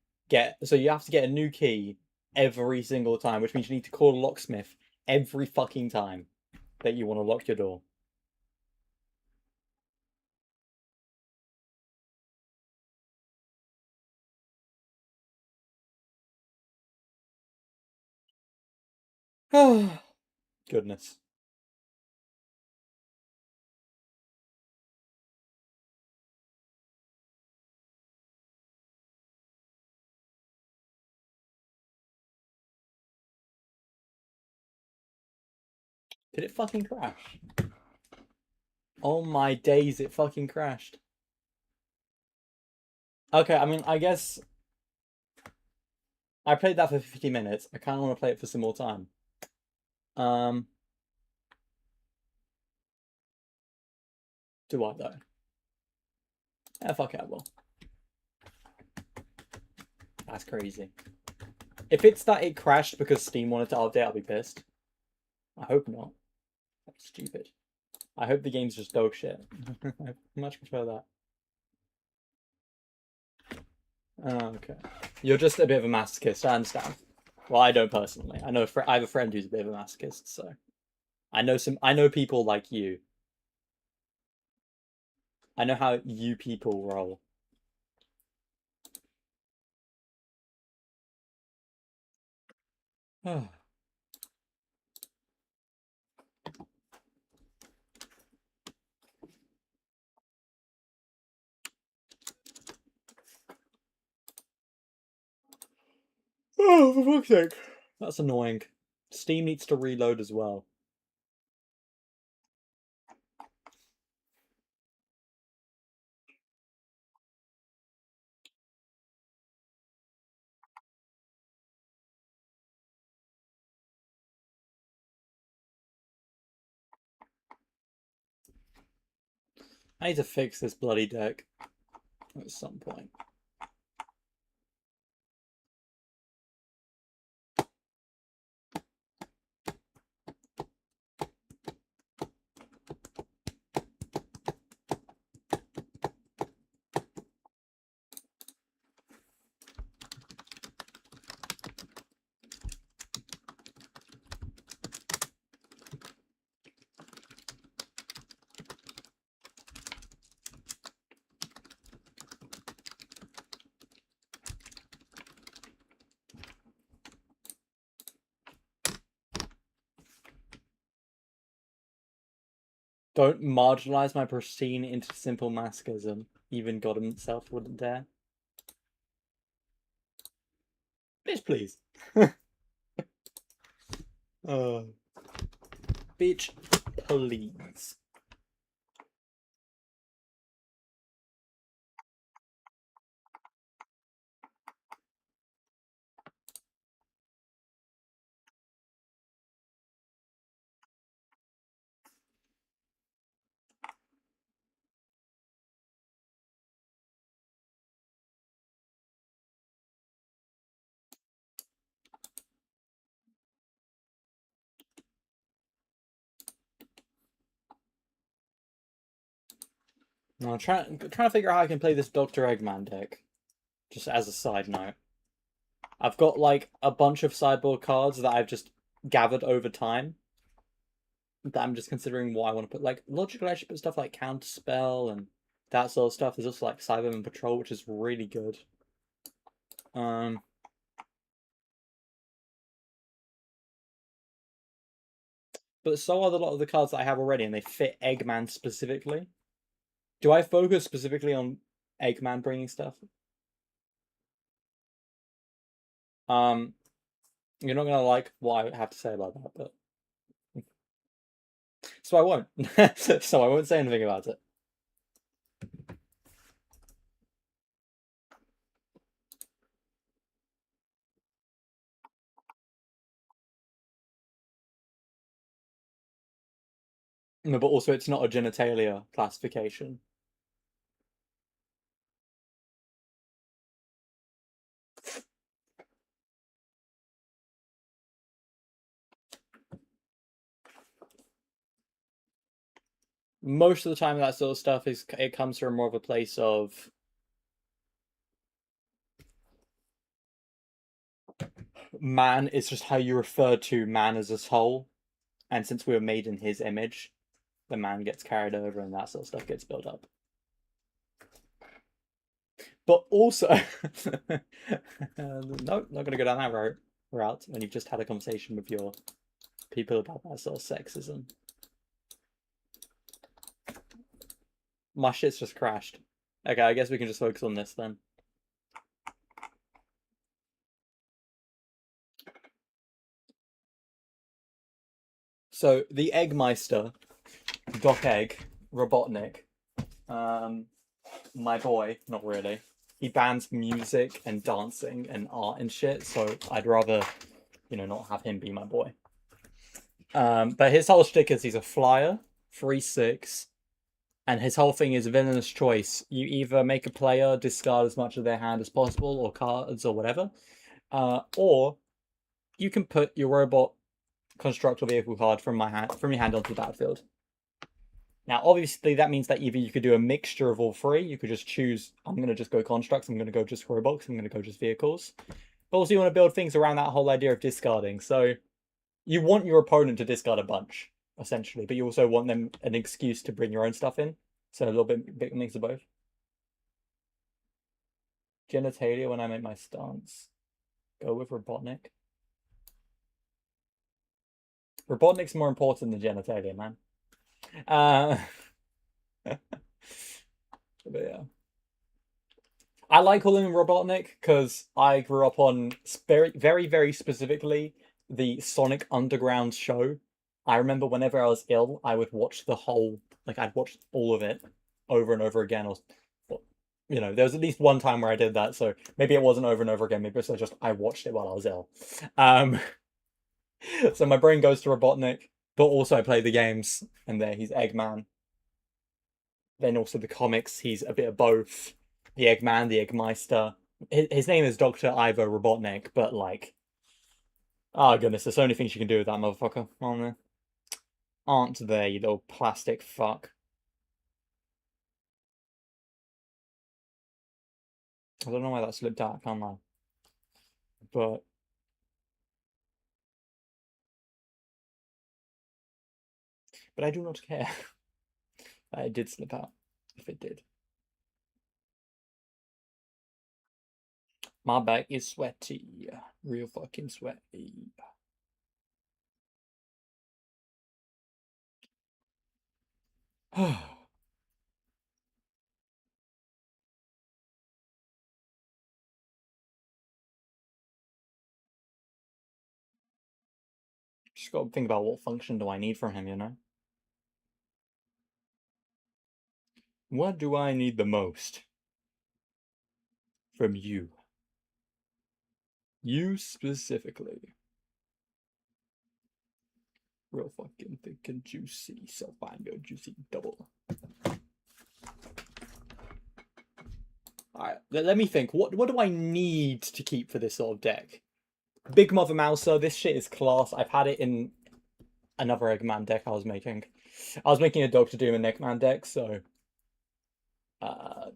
So you have to get a new key every single time, which means you need to call a locksmith every fucking time that you want to lock your door. Goodness. Did it fucking crash? Oh my days, it fucking crashed. Okay, I mean, I guess I played that for 50 minutes. I kind of want to play it for some more time. Um, do I though? Yeah, fuck it, I will. That's crazy. If it's that it crashed because Steam wanted to update, I'll be pissed. I hope not. That's stupid. I hope the game's just dog shit. I much prefer that. Oh, okay. You're just a bit of a masochist, I understand. Well, I don't personally. I know I have a friend who's a bit of a masochist, so I know people like you. I know how you people roll. Oh, for fuck's sake. That's annoying. Steam needs to reload as well. I need to fix this bloody deck at some point. Don't marginalize my pristine into simple masochism. Even God himself wouldn't dare. Bitch, please. uh, bitch, please. No, I'm trying to figure out how I can play this Dr. Eggman deck. Just as a side note. I've got like a bunch of sideboard cards that I've just gathered over time. That I'm just considering what I want to put. Like logically I should put stuff like Counterspell and that sort of stuff. There's also like Cyberman Patrol, which is really good. But so are a lot of the cards that I have already, and they fit Eggman specifically. Do I focus specifically on Eggman bringing stuff? You're not gonna like what I have to say about that, but so I won't. So I won't say anything about it. No, but also it's not a genitalia classification. most of the time that sort of stuff it comes from more of a place of man is just how you refer to man as a whole, and since we were made in his image, the man gets carried over and that sort of stuff gets built up. But also, no, not gonna go down that route when you've just had a conversation with your people about that sort of sexism. My shit's just crashed. Okay, I guess we can just focus on this then. So the Eggmeister, Doc Egg, Robotnik, my boy, not really. He bans music and dancing and art and shit, so I'd rather, not have him be my boy. But his whole shtick is he's a flyer, 3/6, and his whole thing is villainous choice. You either make a player discard as much of their hand as possible, or cards, or whatever, or you can put your robot constructor vehicle card from your hand onto the battlefield. Now, obviously, that means that either you could do a mixture of all three. You could just choose, I'm going to just go constructs, I'm going to go just robots, I'm going to go just vehicles. But also, you want to build things around that whole idea of discarding. So, you want your opponent to discard a bunch, essentially, but you also want them an excuse to bring your own stuff in. So, a little bit mix of both. Genitalia when I make my stance. Go with Robotnik. Robotnik's more important than genitalia, man. But yeah. I like calling him Robotnik because I grew up on very, very specifically the Sonic Underground show. I remember whenever I was ill, I would watch I'd watch all of it over and over again. There was at least one time where I did that, so maybe it wasn't over and over again. Maybe it's just I watched it while I was ill. So my brain goes to Robotnik, but also I play the games, and there he's Eggman. Then also the comics, he's a bit of both. The Eggman, the Eggmeister. His name is Dr. Ivo Robotnik, but oh goodness, there's so many things you can do with that motherfucker, aren't there? Aren't there, you little plastic fuck? I don't know why that slipped out, I can't lie. But I do not care. It did slip out, if it did. My back is sweaty. Real fucking sweaty. Just got to think about what function do I need from him, What do I need the most? From you. You specifically. Real fucking thick and juicy, so find your juicy double. Alright, let me think. What do I need to keep for this sort of deck? Big Mother Mouser, this shit is class. I've had it in another Eggman deck I was making. I was making a Doctor Doom and Eggman deck, so it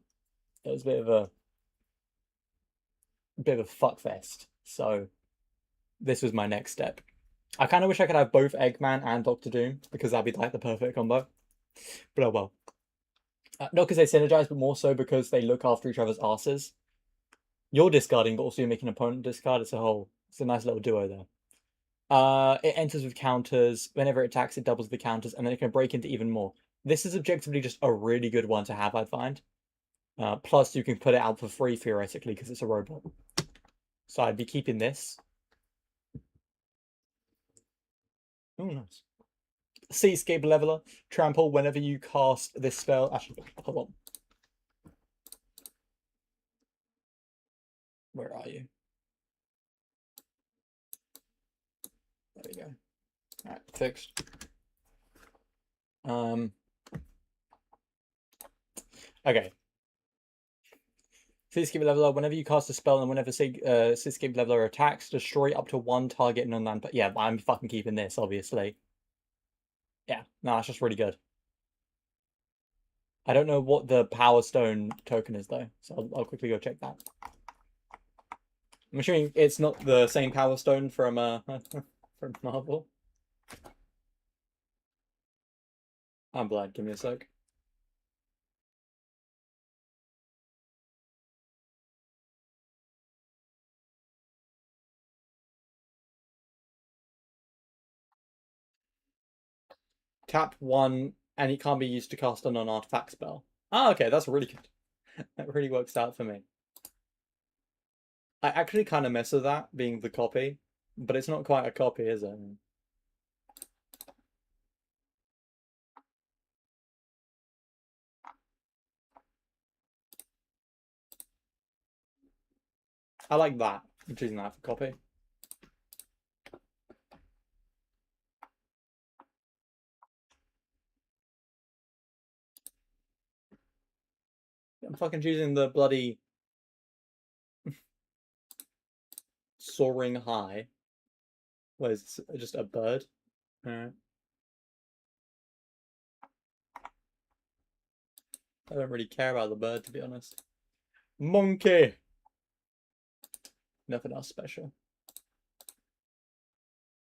was a bit of a fuckfest. So this was my next step. I kind of wish I could have both Eggman and Doctor Doom, because that'd be like the perfect combo. But oh well. Not because they synergize, but more so because they look after each other's asses. You're discarding, but also you're making an opponent discard. It's a nice little duo there. It enters with counters. Whenever it attacks, it doubles the counters, and then it can break into even more. This is objectively just a really good one to have, I find. Plus, you can put it out for free, theoretically, because it's a robot. So I'd be keeping this. Oh, nice. Seascape Leveler. Trample whenever you cast this spell. Actually, hold on. Where are you? There we go. Alright, fixed. Okay. Seascape Leveler, whenever you cast a spell and whenever Seascape Leveler attacks, destroy up to one target non-land. But yeah, I'm fucking keeping this, obviously. Yeah, no, it's just really good. I don't know what the Power Stone token is though, so I'll quickly go check that. I'm assuming it's not the same Power Stone from from Marvel. I'm blind. Give me a sec. Tap one, and it can't be used to cast a non-artifact spell. Oh, okay, that's really good. That really works out for me. I actually kind of miss with that being the copy, but it's not quite a copy, is it? I like that. I'm choosing that for copy. I'm fucking choosing the bloody soaring high. Where it's just a bird. Alright. I don't really care about the bird, to be honest. Monkey! Nothing else special.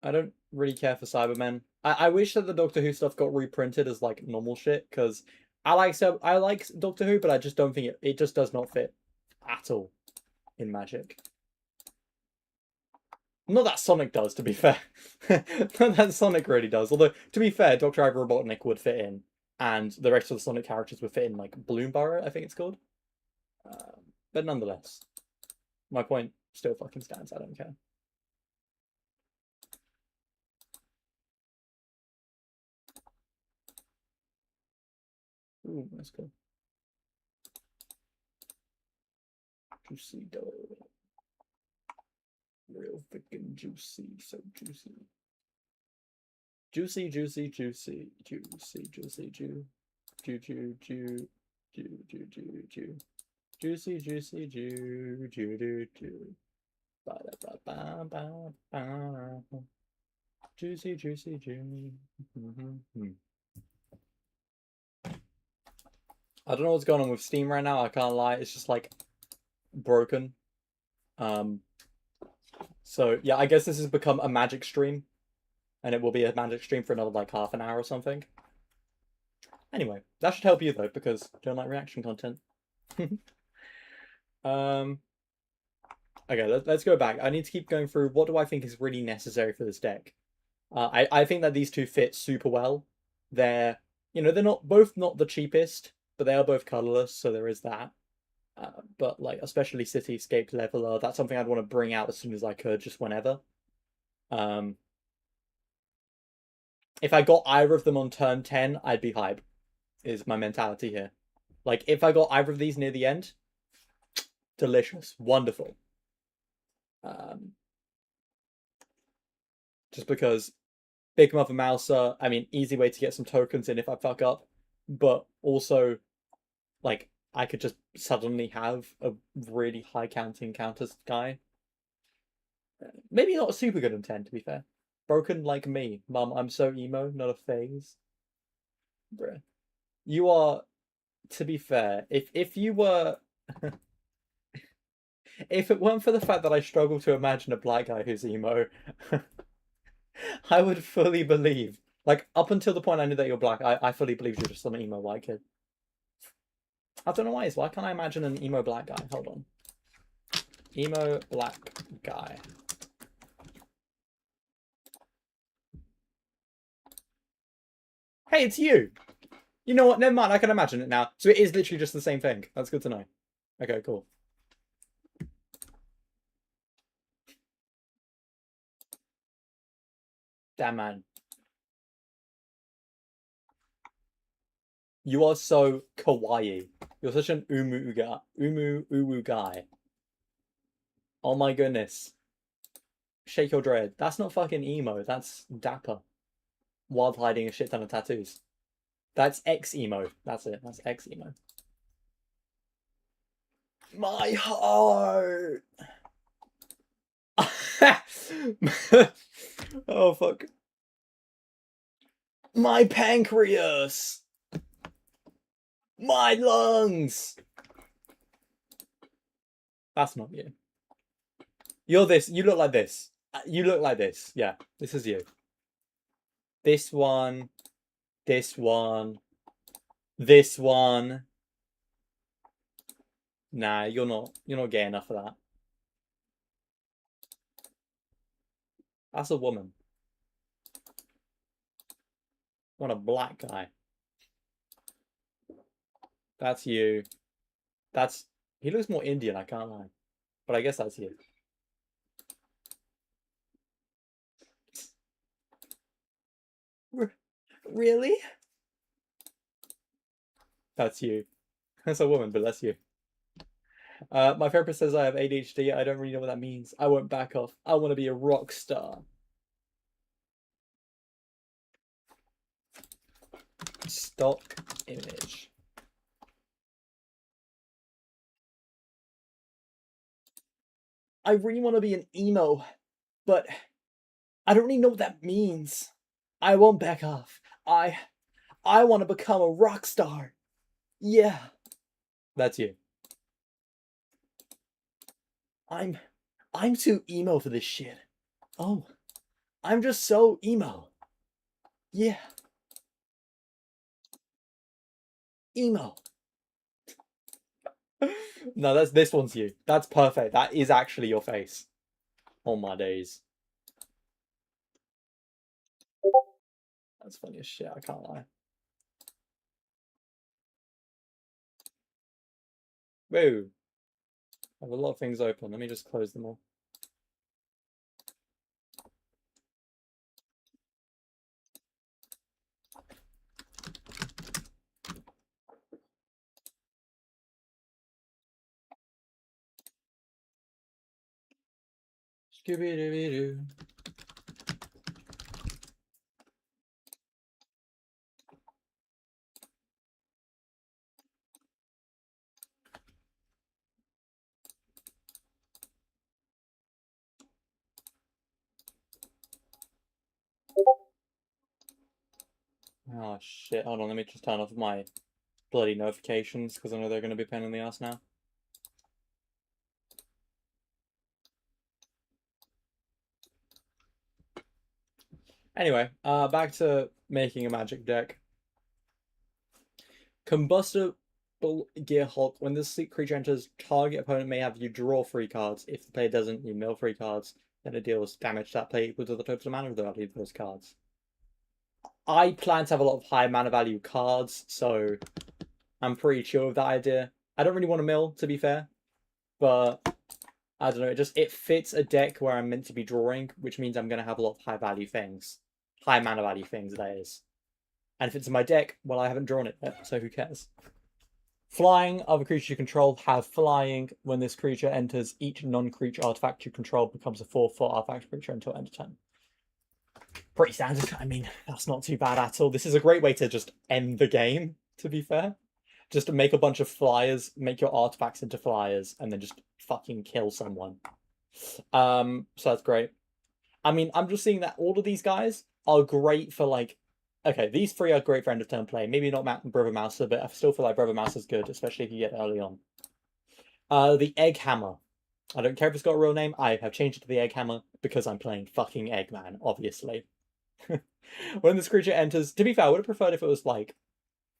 I don't really care for Cybermen. I wish that the Doctor Who stuff got reprinted as like normal shit, because I like Doctor Who, but I just don't think it just does not fit at all in Magic. Not that Sonic does, to be fair. Not that Sonic really does. Although, to be fair, Dr. Ivor Robotnik would fit in, and the rest of the Sonic characters would fit in, like Bloomborough, I think it's called. But nonetheless, my point still fucking stands. I don't care. Ooh, that's cool. Juicy dough. Real freaking juicy, so juicy. Juicy, juicy, juicy, juicy, juicy, juicy, juicy, juicy, juicy, juicy, juicy, juicy, juicy, juicy, juicy. Juicy, juicy, juicy. I don't know what's going on with Steam right now. I can't lie. It's just like broken. So yeah, I guess this has become a Magic stream, and it will be a Magic stream for another like half an hour or something. Anyway, that should help you though, because I don't like reaction content. Okay, let's go back. I need to keep going through what do I think is really necessary for this deck. I think that these two fit super well. They're they're not the cheapest, but they are both colorless, so there is that. But like especially Cityscape Leveler, that's something I'd want to bring out as soon as I could, just whenever. If I got either of them on turn 10, I'd be hype. Is my mentality here. Like if I got either of these near the end, delicious, wonderful. Just because Big Mother Mouser, I mean, easy way to get some tokens in if I fuck up, but also, like, I could just suddenly have a really high counting counters guy. Maybe not super good in 10, to be fair. Broken like me. Mum, I'm so emo, not a phase. Bruh. You are, to be fair, if you were... if it weren't for the fact that I struggle to imagine a black guy who's emo, I would fully believe. Like, up until the point I knew that you're black, I fully believed you're just some emo white kid. I don't know why. Why can't I imagine an emo black guy? Hold on. Emo black guy. Hey, it's you! You know what? Never mind. I can imagine it now. So it is literally just the same thing. That's good to know. Okay, cool. Damn, man. You are so kawaii. You're such an uwu guy. Oh my goodness. Shake your dread. That's not fucking emo. That's dapper. While hiding a shit ton of tattoos. That's X-emo. That's it. That's X-emo. My heart! Oh, fuck. My pancreas! My lungs! That's not you. You're this. You look like this. You look like this. Yeah, this is you. This one. This one. This one. Nah, you're not. You're not gay enough for that. That's a woman. What a black guy. That's you. That's. He looks more Indian, I can't lie. But I guess that's you. Really? That's you. That's a woman, but that's you. My therapist says I have ADHD. I don't really know what that means. I won't back off. I want to be a rock star. Stock image. I really want to be an emo, but I don't really know what that means. I won't back off. I want to become a rock star. Yeah. That's you. I'm too emo for this shit. Oh. I'm just so emo. Yeah. Emo. No, this one's you. That's perfect. That is actually your face. Oh my days. That's funny as shit, I can't lie. Whoa. I have a lot of things open. Let me just close them all. Scooby-Dooby-Doo. Oh shit, hold on, let me just turn off my bloody notifications because I know they're going to be a pain in the ass now. Anyway, back to making a magic deck. Combustible Gear Hulk. When this creature enters, target opponent may have you draw 3 cards. If the player doesn't, you mill 3 cards. Then it deals damage to that player equal to the total mana value of those cards. I plan to have a lot of high mana value cards, so I'm pretty chill with that idea. I don't really want to mill, to be fair, but I don't know. It fits a deck where I'm meant to be drawing, which means I'm going to have a lot of high value things, high mana value things. That is, and if it's in my deck, well, I haven't drawn it yet, so who cares? Flying. Other creatures you control have flying. When this creature enters, each non-creature artifact you control becomes a 4/4 artifact creature until end of turn. Pretty standard. I mean, that's not too bad at all. This is a great way to just end the game, to be fair. Just to make a bunch of flyers, make your artifacts into flyers, and then just fucking kill someone. So that's great. I mean, I'm just seeing that all of these guys are great for, like... Okay, these 3 are great for end of turn play. Maybe not Brother Mouser, but I still feel like Brother Mouser is good, especially if you get early on. The Egg Hammer. I don't care if it's got a real name. I have changed it to the Egg Hammer because I'm playing fucking Eggman, obviously. When this creature enters... To be fair, I would have preferred if it was, like,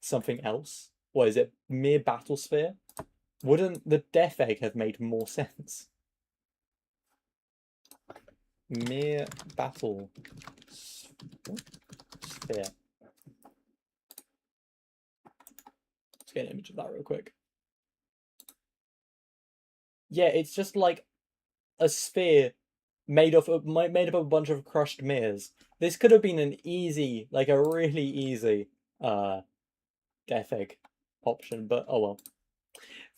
something else. What is it? Mere Battle Sphere? Wouldn't the Death Egg have made more sense? Mere Battle Sphere. Let's get an image of that real quick. Yeah, it's just like a sphere made up of a bunch of crushed mirrors. This could have been an easy, like a really easy Death Egg option, but oh well.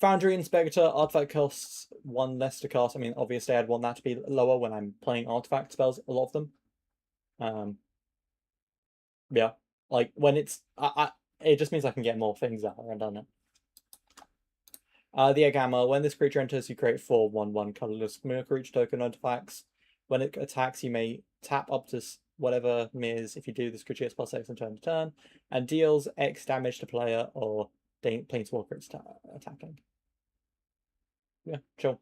Foundry Inspector, artifact costs 1 less to cast. I mean, obviously I'd want that to be lower when I'm playing artifact spells, a lot of them. Yeah, like when it's... it just means I can get more things out there, doesn't it? The Egg Hammer. When this creature enters, you create 4 1/1 colorless mirror creature token artifacts. When it attacks, you may tap up to whatever mirrors. If you do, this creature gets +X on turn to turn and deals X damage to player or Planeswalker it's attacking. Yeah, chill.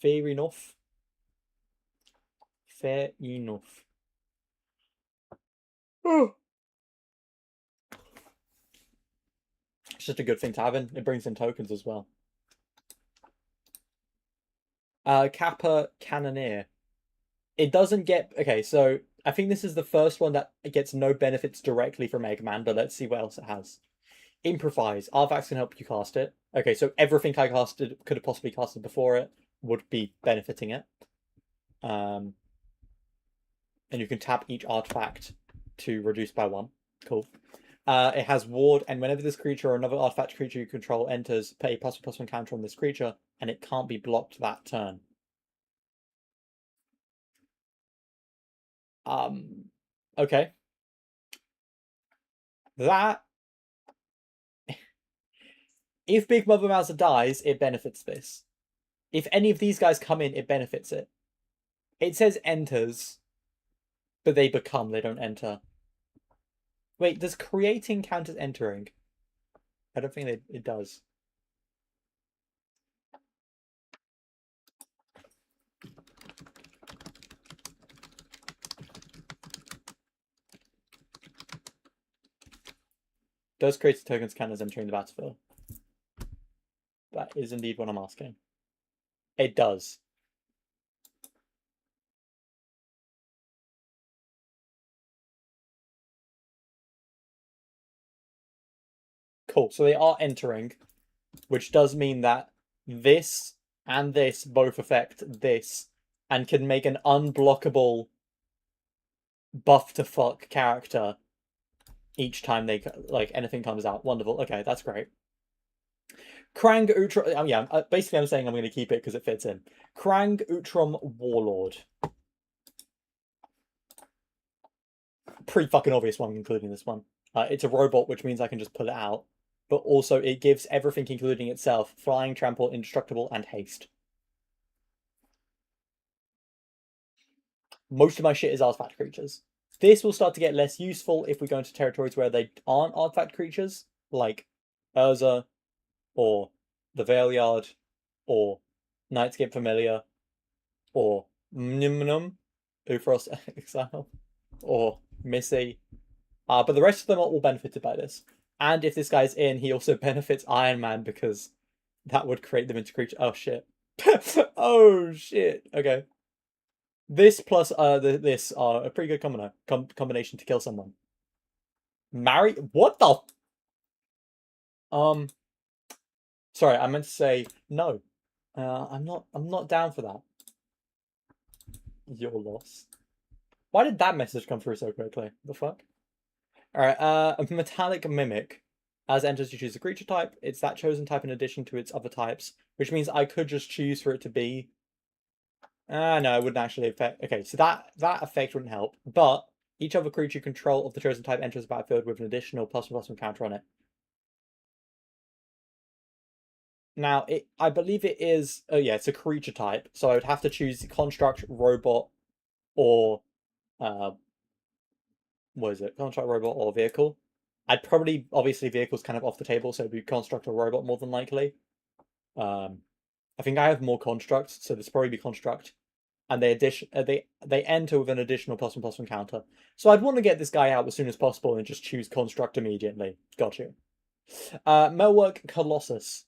Fair enough. Fair enough. Oh. It's just a good thing to have in. It brings in tokens as well. Kappa Cannoneer. It doesn't get... Okay, so I think this is the first one that gets no benefits directly from Eggman, but let's see what else it has. Improvise. Artifacts can help you cast it. Okay, so everything I casted could have possibly casted before it would be benefiting it. And you can tap each artifact to reduce by 1. Cool. It has ward, and whenever this creature or another artifact creature you control enters, put a +1/+1 counter on this creature, and it can't be blocked that turn. Okay. That... If Big Mother Mouser dies, it benefits this. If any of these guys come in, it benefits it. It says enters, but they become, they don't enter. Wait, does creating count as entering? I don't think it does. Does creating tokens count as entering the battlefield? That is indeed what I'm asking. It does. Cool, so they are entering, which does mean that this and this both affect this, and can make an unblockable buff to fuck character each time they, like, anything comes out. Wonderful. Okay, that's great. Krang Utrom... yeah, basically I'm saying I'm going to keep it because it fits in. Krang Utrom Warlord. Pretty fucking obvious one, including this one. It's a robot, which means I can just pull it out. But also, it gives everything, including itself, flying, trample, indestructible, and haste. Most of my shit is artifact creatures. This will start to get less useful if we go into territories where they aren't artifact creatures, like Urza, or the Valeyard, or Nightscape Familiar, or Mnumnum, Ufros Exile, or Missy. But the rest of them are all benefited by this. And if this guy's in, he also benefits Iron Man because that would create them into creatures. Oh shit. Oh shit. Okay. This plus this are a pretty good combination to kill someone. Marry? What the? Sorry, I meant to say no. I'm not down for that. Your loss. Why did that message come through so quickly? The fuck? Alright, a metallic mimic. As enters, you choose a creature type. It's that chosen type in addition to its other types, which means I could just choose for it to be... no, it wouldn't actually affect... Okay, so that effect wouldn't help, but each other creature you control of the chosen type enters the battlefield with an additional +1/+1 counter on it. Now, I believe it is... Oh yeah, it's a creature type, so I would have to choose construct, robot, or... what is it? Construct, robot, or vehicle. I'd probably... Obviously, vehicle's kind of off the table, so it'd be construct or robot more than likely. I think I have more constructs, so this probably be construct. And they enter with an additional +1/+1 counter. So I'd want to get this guy out as soon as possible and just choose construct immediately. Got you. Melwork Colossus.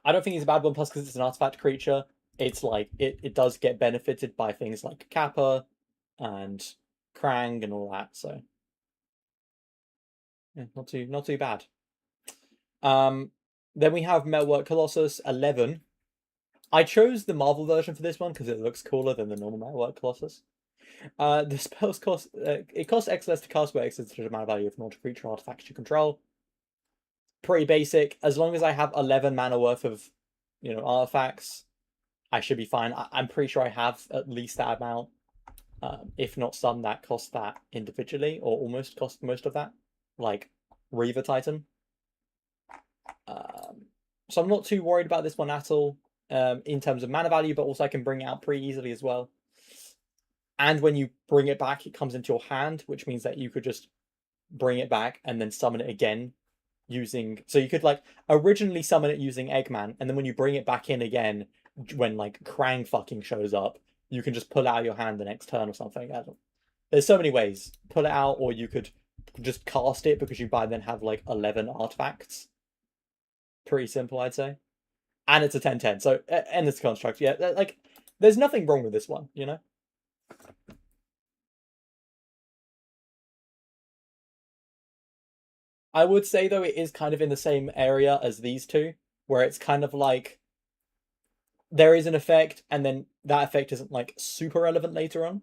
I don't think he's a bad one, plus because it's an artifact creature. It's like it does get benefited by things like Kappa and Krang and all that, so yeah, not too bad. Then we have Melwork Colossus 11. I chose the Marvel version for this one because it looks cooler than the normal Melwork Colossus. The spells cost it costs X less to cast, where X is the amount of value of an ultra creature artifact you control. Pretty basic. As long as I have 11 mana worth of, artifacts, I should be fine. I'm pretty sure I have at least that amount. If not some that cost that individually, or almost cost most of that, like Reaver Titan. So I'm not too worried about this one at all, in terms of mana value, but also I can bring it out pretty easily as well. And when you bring it back, it comes into your hand, which means that you could just bring it back, and then summon it again using. So you could like originally summon it using Eggman, and then when you bring it back in again, when like Krang fucking shows up, you can just pull it out of your hand the next turn or something. There's so many ways. Pull it out, or you could just cast it because you by then have like 11 artifacts. Pretty simple, I'd say. And it's a 10/10, so endless construct. Yeah, like there's nothing wrong with this one, you know. I would say though it is kind of in the same area as these two, where it's kind of like there is an effect, and then that effect isn't like super relevant later on.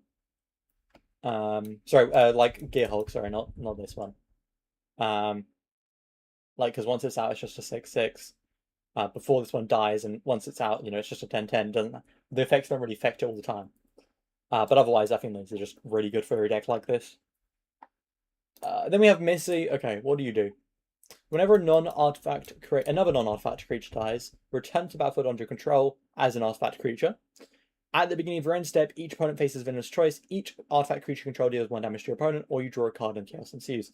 Sorry, like Gear Hulk. Sorry, not this one. Like because once it's out, it's just a 6/6. Before this one dies, and once it's out, it's just a 10/10. Doesn't the effects don't really affect it all the time. But otherwise, I think these are just really good for a deck like this. Then we have Missy. Okay, what do you do? Whenever another non-artifact creature dies, return to battlefield under control as an artifact creature. At the beginning of your end step, each opponent faces villainous choice. Each artifact creature control deals 1 damage to your opponent, or you draw a card and chaos ensues.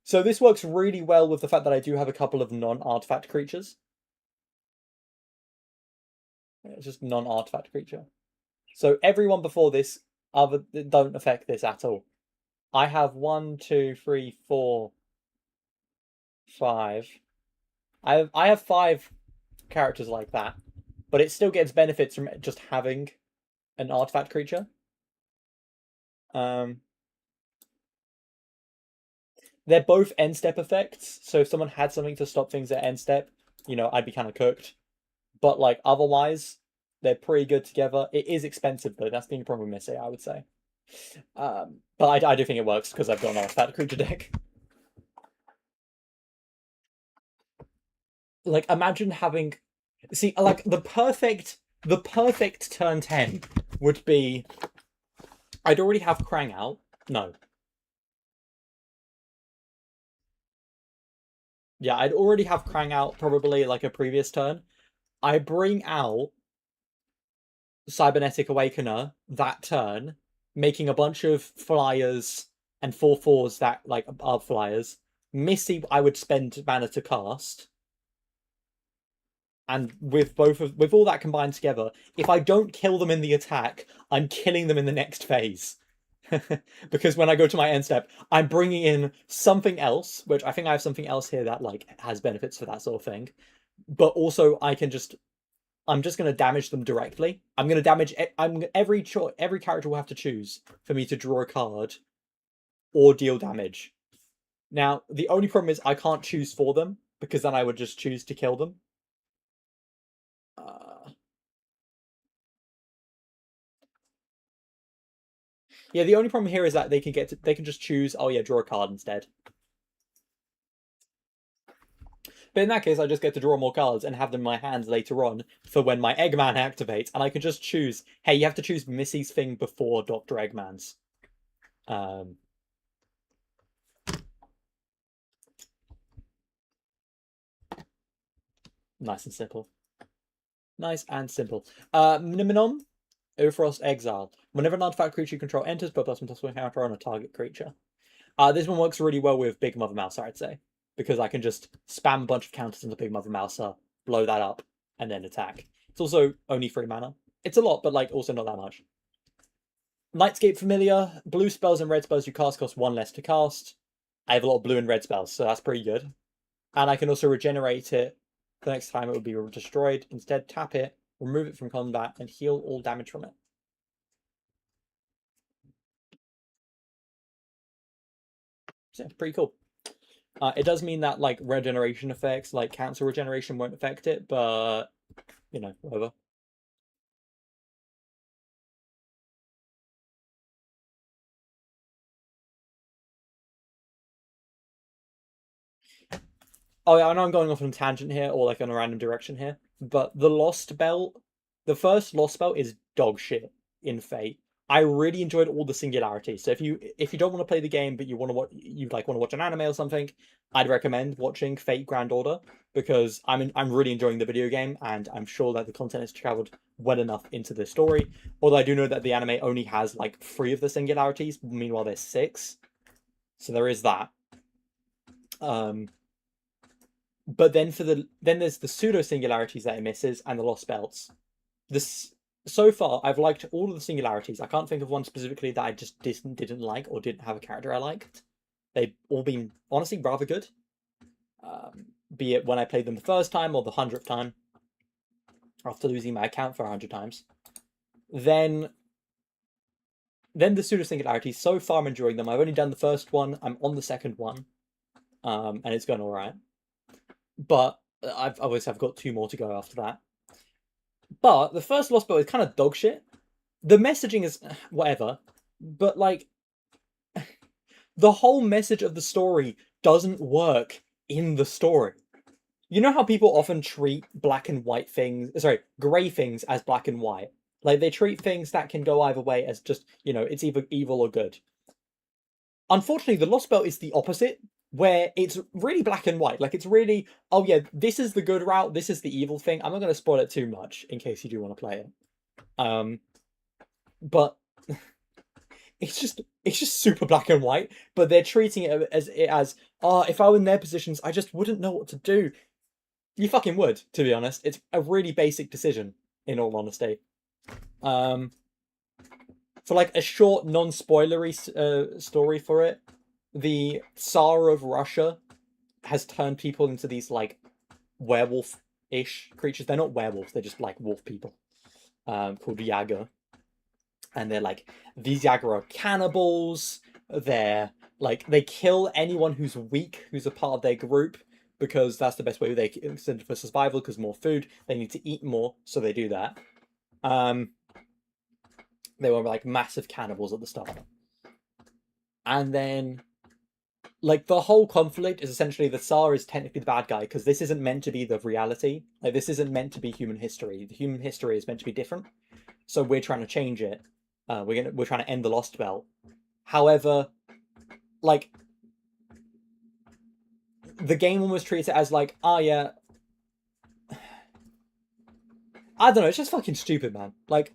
So this works really well with the fact that I do have a couple of non-artifact creatures. It's just non-artifact creature. So everyone before this don't affect this at all. I have 1, 2, 3, 4, 5. I have 5 characters like that, but it still gets benefits from just having an artifact creature. They're both end step effects, so if someone had something to stop things at end step, I'd be kind of cooked. But like otherwise, they're pretty good together. It is expensive though. That's the only problem with Missy, I would say. But I do think it works because I've got an artifact creature deck. Like imagine having, like the perfect turn 10 would be. I'd already have Krang out. No. Yeah, I'd already have Krang out probably like a previous turn. I bring out Cybernetic Awakener that turn, making a bunch of flyers and 4/4s that like are flyers. Missy, I would spend mana to cast, and with all that combined together, if I don't kill them in the attack, I'm killing them in the next phase. Because when I go to my end step, I'm bringing in something else, which I think I have something else here that like has benefits for that sort of thing. But also I'm just going to damage them directly. I'm going to damage. Every character will have to choose for me to draw a card or deal damage. Now, the only problem is I can't choose for them because then I would just choose to kill them. Yeah, the only problem here is that they can just choose. Oh yeah, draw a card instead. But in that case, I just get to draw more cards and have them in my hands later on for when my Eggman activates, and I can just choose. Hey, you have to choose Missy's thing before Dr. Eggman's. Nice and simple. Nice and simple. Minimum, Ophros Exile. Whenever an artifact creature you control enters, put +1/+1 counter on a target creature. This one works really well with Big Mother Mouse, I'd say, because I can just spam a bunch of counters into Big Mother Mouser, blow that up, and then attack. It's also only 3 mana. It's a lot, but like also not that much. Nightscape Familiar. Blue spells and red spells you cast cost 1 less to cast. I have a lot of blue and red spells, so that's pretty good. And I can also regenerate it the next time it would be destroyed. Instead, tap it, remove it from combat, and heal all damage from it. So yeah, pretty cool. It does mean that like regeneration effects, like cancel regeneration, won't affect it, but whatever. Oh yeah, I know I'm going off on a tangent here, or like on a random direction here, but the Lost Belt, the first Lost Belt is dog shit in Fate. I really enjoyed all the singularities. So if you don't want to play the game but you want to watch an anime or something, I'd recommend watching Fate Grand Order because I'm really enjoying the video game and I'm sure that the content has traveled well enough into the story. Although I do know that the anime only has like 3 of the singularities, meanwhile there's 6. So there is that. Um, but then there's the pseudo singularities that it misses and the lost belts. This so far I've liked all of the singularities. I can't think of one specifically that I just didn't like or didn't have a character I liked. They've all been honestly rather good. Be it when I played them the first time or the 100th time after losing my account for 100 times. Then the pseudo singularities. So far I'm enjoying them. I've only done the first one. I'm on the second one, and it's going all right. But I've got 2 more to go after that. But the first Lost Belt is kind of dog shit. The messaging is whatever, but like the whole message of the story doesn't work in the story. You know how people often treat black and white things, sorry, grey things as black and white. Like they treat things that can go either way as just, it's either evil or good. Unfortunately, the Lost Belt is the opposite, where it's really black and white. Like it's really, oh yeah, this is the good route, this is the evil thing. I'm not going to spoil it too much in case you do want to play it. But it's just super black and white. But they're treating it as if I were in their positions, I just wouldn't know what to do. You fucking would, to be honest. It's a really basic decision, in all honesty. For like a short, non-spoilery story for it, the Tsar of Russia has turned people into these like werewolf-ish creatures. They're not werewolves; they're just like wolf people, called Yaga. And they're like, these Yaga are cannibals. They're like, they kill anyone who's weak, who's a part of their group, because that's the best way they can for survival. Because more food, they need to eat more, so they do that. They were like massive cannibals at the start, and then like the whole conflict is essentially the Tsar is technically the bad guy because this isn't meant to be the reality. Like this isn't meant to be human history. The human history is meant to be different, so we're trying to change it. We're trying to end the Lost Belt. However, like the game almost treats it as like, oh yeah, I don't know. It's just fucking stupid, man. Like,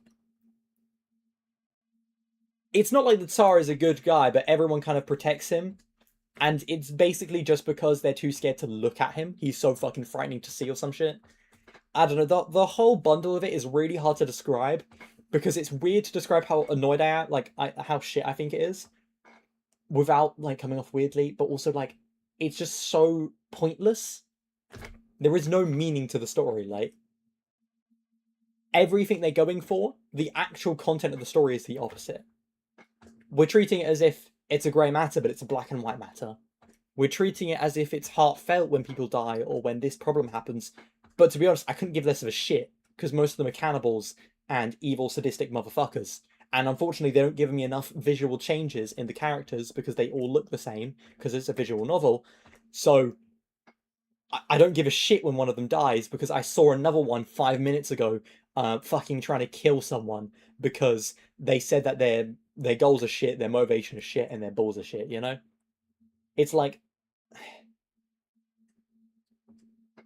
it's not like the Tsar is a good guy, but everyone kind of protects him. And it's basically just because they're too scared to look at him. He's so fucking frightening to see or some shit. I don't know. The whole bundle of it is really hard to describe because it's weird to describe how annoyed I am, like how shit I think it is, without like coming off weirdly. But also like, it's just so pointless. There is no meaning to the story. Like everything they're going for, the actual content of the story is the opposite. We're treating it as if it's a grey matter, but it's a black and white matter. We're treating it as if it's heartfelt when people die or when this problem happens. But to be honest, I couldn't give less of a shit because most of them are cannibals and evil, sadistic motherfuckers. And unfortunately, they don't give me enough visual changes in the characters because they all look the same because it's a visual novel. So I don't give a shit when one of them dies because I saw another one 5 minutes ago fucking trying to kill someone because they said that their goals are shit, their motivation is shit, and their balls are shit, you know? It's like,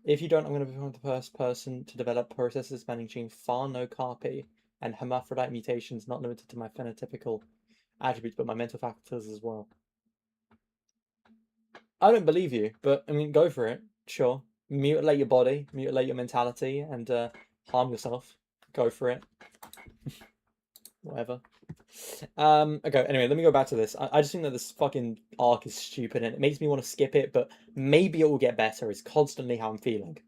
if you don't, I'm going to become the first person to develop processes managing far no carpi and hermaphrodite mutations not limited to my phenotypical attributes, but my mental factors as well. I don't believe you, but I mean, go for it. Sure. Mutilate your body, mutilate your mentality, and harm yourself. Go for it. Whatever. Okay, anyway, let me go back to this. I just think that this fucking arc is stupid and it makes me want to skip it, but maybe it will get better, is constantly how I'm feeling.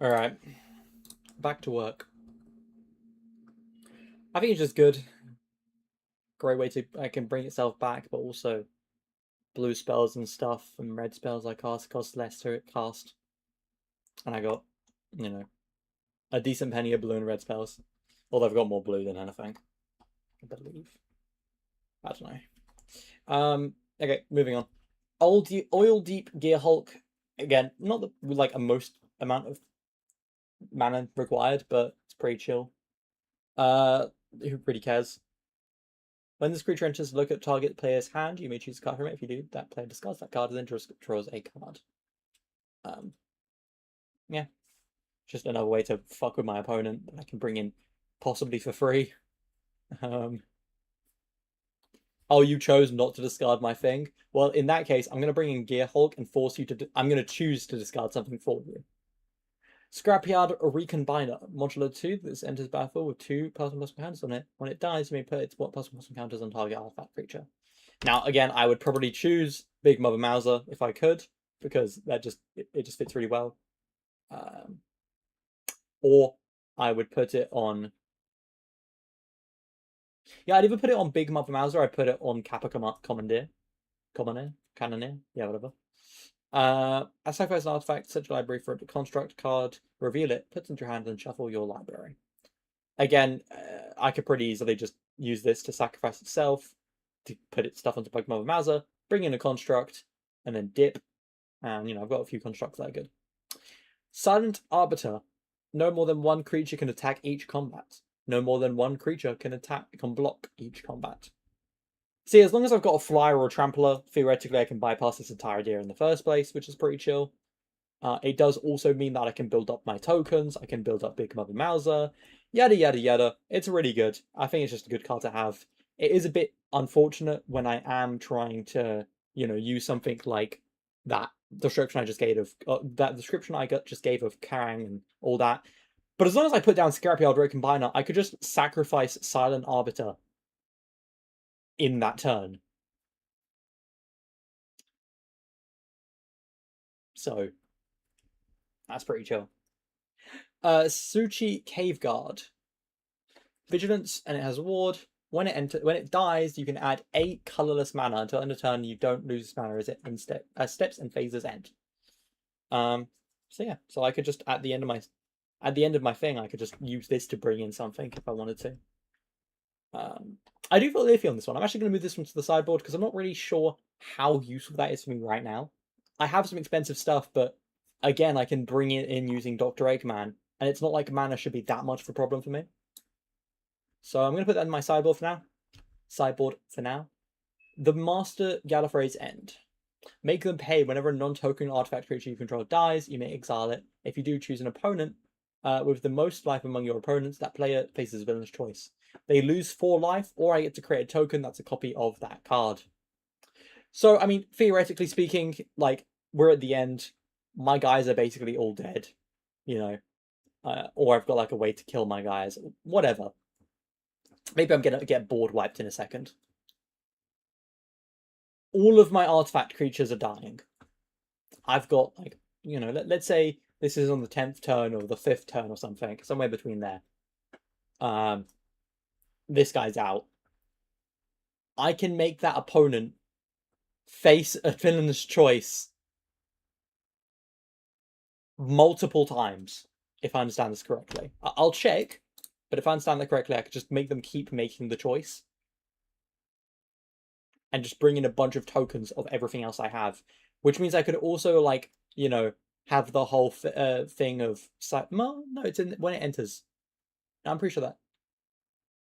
All right, back to work. I think it's just good. Great way to I can bring itself back, but also blue spells and stuff and red spells I cast cost less to cast, and I got, you know, a decent penny of blue and red spells. Although I've got more blue than anything, I believe. I don't know. Okay, moving on. Oil Deep Gear Hulk. Again, not the like a most amount of mana required, but it's pretty chill. Who pretty cares? When this creature enters, look at target player's hand. You may choose a card from it. If you do, that player discards that card and then draws a card. Yeah, just another way to fuck with my opponent that I can bring in possibly for free. Oh, you chose not to discard my thing? Well, in that case, I'm going to bring in Gear Hulk and force you to... I'm going to choose to discard something for you. Scrapyard Recombiner. Modular 2. This enters battle with 2 +1/+1 counters on it. When it dies, you may put its +1/+1 counters on target artifact creature. Now, again, I would probably choose Big Mother Mouser if I could, because that just it just fits really well. Or I would put it on... Yeah, I'd either put it on Big Mother Mouser or I'd put it on Kappa Commandeer. Cannoneer? Yeah, whatever. As sacrifice an artifact, search your library for a construct card, reveal it, put it into your hand, and shuffle your library. Again, I could pretty easily just use this to sacrifice itself, to put its stuff onto Big Mother Mouser, bring in a construct, and then dip. And, you know, I've got a few constructs that are good. Silent Arbiter. No more than one creature can attack each combat. No more than one creature can block each combat. See, as long as I've got a flyer or a trampler, theoretically I can bypass this entire idea in the first place, which is pretty chill. It does also mean that I can build up my tokens, I can build up Big Mother Mouser, yada yada yada. It's really good. I think it's just a good card to have. It is a bit unfortunate when I am trying to, you know, use something like that description I just gave of just gave of Kang and all that. But as long as I put down Scrapyard Recombiner, I could just sacrifice Silent Arbiter in that turn. So that's pretty chill. Suchi Cave Guard. Vigilance, and it has a ward. When it dies, you can add 8 colorless mana until end of turn. You don't lose mana as it steps and phases end. So yeah, so I could just at the end of my thing, I could just use this to bring in something if I wanted to. I do feel iffy on this one. I'm actually going to move this one to the sideboard because I'm not really sure how useful that is for me right now. I have some expensive stuff, but again, I can bring it in using Dr. Eggman, and it's not like mana should be that much of a problem for me. So I'm going to put that in my sideboard for now. The Master Gallifrey's End. Make them pay whenever a non-token artifact creature you control dies. You may exile it. If you do, choose an opponent with the most life among your opponents. That player faces a villain's choice. They lose 4 life, or I get to create a token that's a copy of that card. So, I mean, theoretically speaking, like, we're at the end. My guys are basically all dead, you know. Or I've got, like, a way to kill my guys. Whatever. Maybe I'm going to get board wiped in a second. All of my artifact creatures are dying. I've got, like, you know, let's say this is on the 10th turn or the 5th turn or something. Somewhere between there. This guy's out. I can make that opponent face a villain's choice multiple times, if I understand this correctly. I'll check, but if I understand that correctly, I could just make them keep making the choice. And just bring in a bunch of tokens of everything else I have. Which means I could also, like, you know, have the whole thing of... No, it's in when it enters. I'm pretty sure that...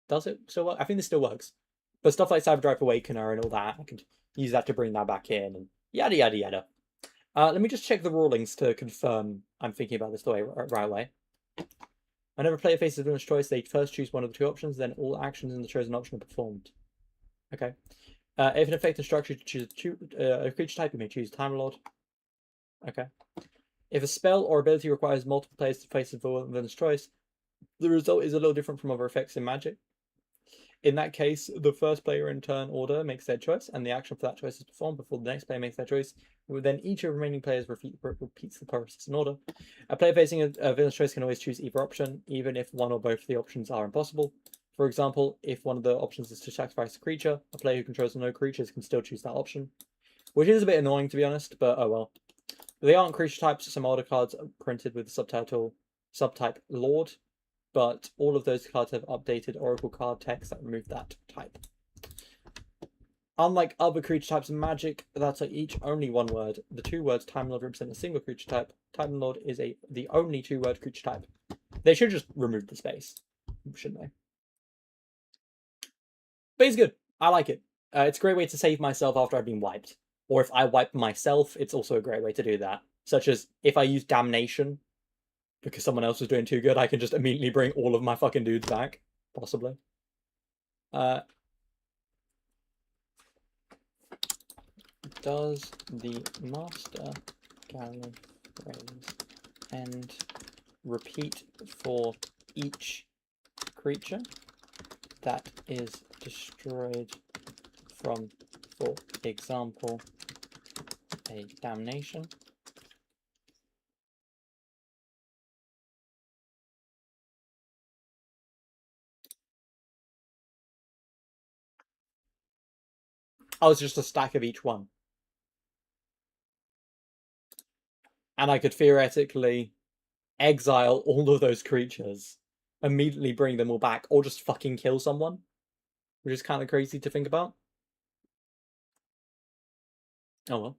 Does it still work? I think this still works. But stuff like Cyberdrive Awakener and all that, I could use that to bring that back in, and yada yada yada. Let me just check the rulings to confirm I'm thinking about this the right way. Whenever a player faces a villain's choice, they first choose one of the 2 options, then all actions in the chosen option are performed. Okay. If an effect instructs you to choose a creature type, you may choose Time Lord. Okay. If a spell or ability requires multiple players to face a villain's choice, the result is a little different from other effects in Magic. In that case, the first player in turn order makes their choice, and the action for that choice is performed before the next player makes their choice. Then each of the remaining players repeats the process in order. A player facing a villain's choice can always choose either option, even if one or both of the options are impossible. For example, if one of the options is to sacrifice a creature, a player who controls no creatures can still choose that option. Which is a bit annoying, to be honest, but oh well. They aren't creature types, some older cards are printed with the subtype Lord, but all of those cards have updated Oracle card text that remove that type. Unlike other creature types in Magic, that are each only one word, the two words Time Lord represent a single creature type. Time Lord is the only two-word creature type. They should just remove the space, shouldn't they? But it's good. I like it. It's a great way to save myself after I've been wiped. Or if I wipe myself, it's also a great way to do that. Such as if I use Damnation, because someone else was doing too good, I can just immediately bring all of my fucking dudes back. Possibly. Does the master gallery phrase and repeat for each creature that is destroyed from, for example, a damnation? Oh, it's just a stack of each one. And I could theoretically exile all of those creatures, immediately bring them all back, or just fucking kill someone, which is kind of crazy to think about. Oh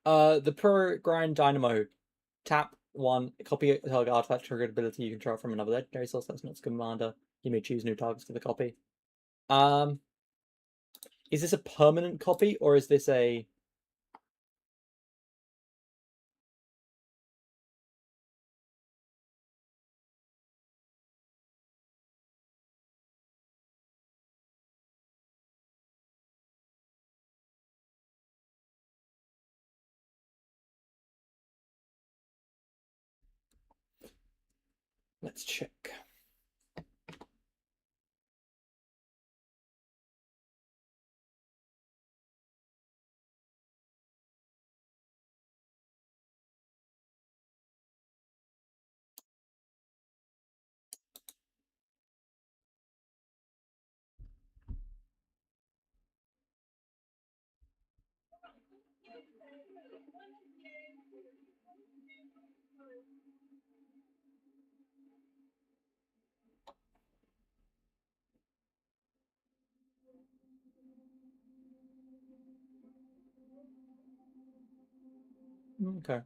well. The Pro Grind Dynamo. Tap 1, copy a target artifact triggered ability you control from another legendary source that's not commander. You may choose new targets for the copy. Is this a permanent copy, or is this a... Let's check. Okay.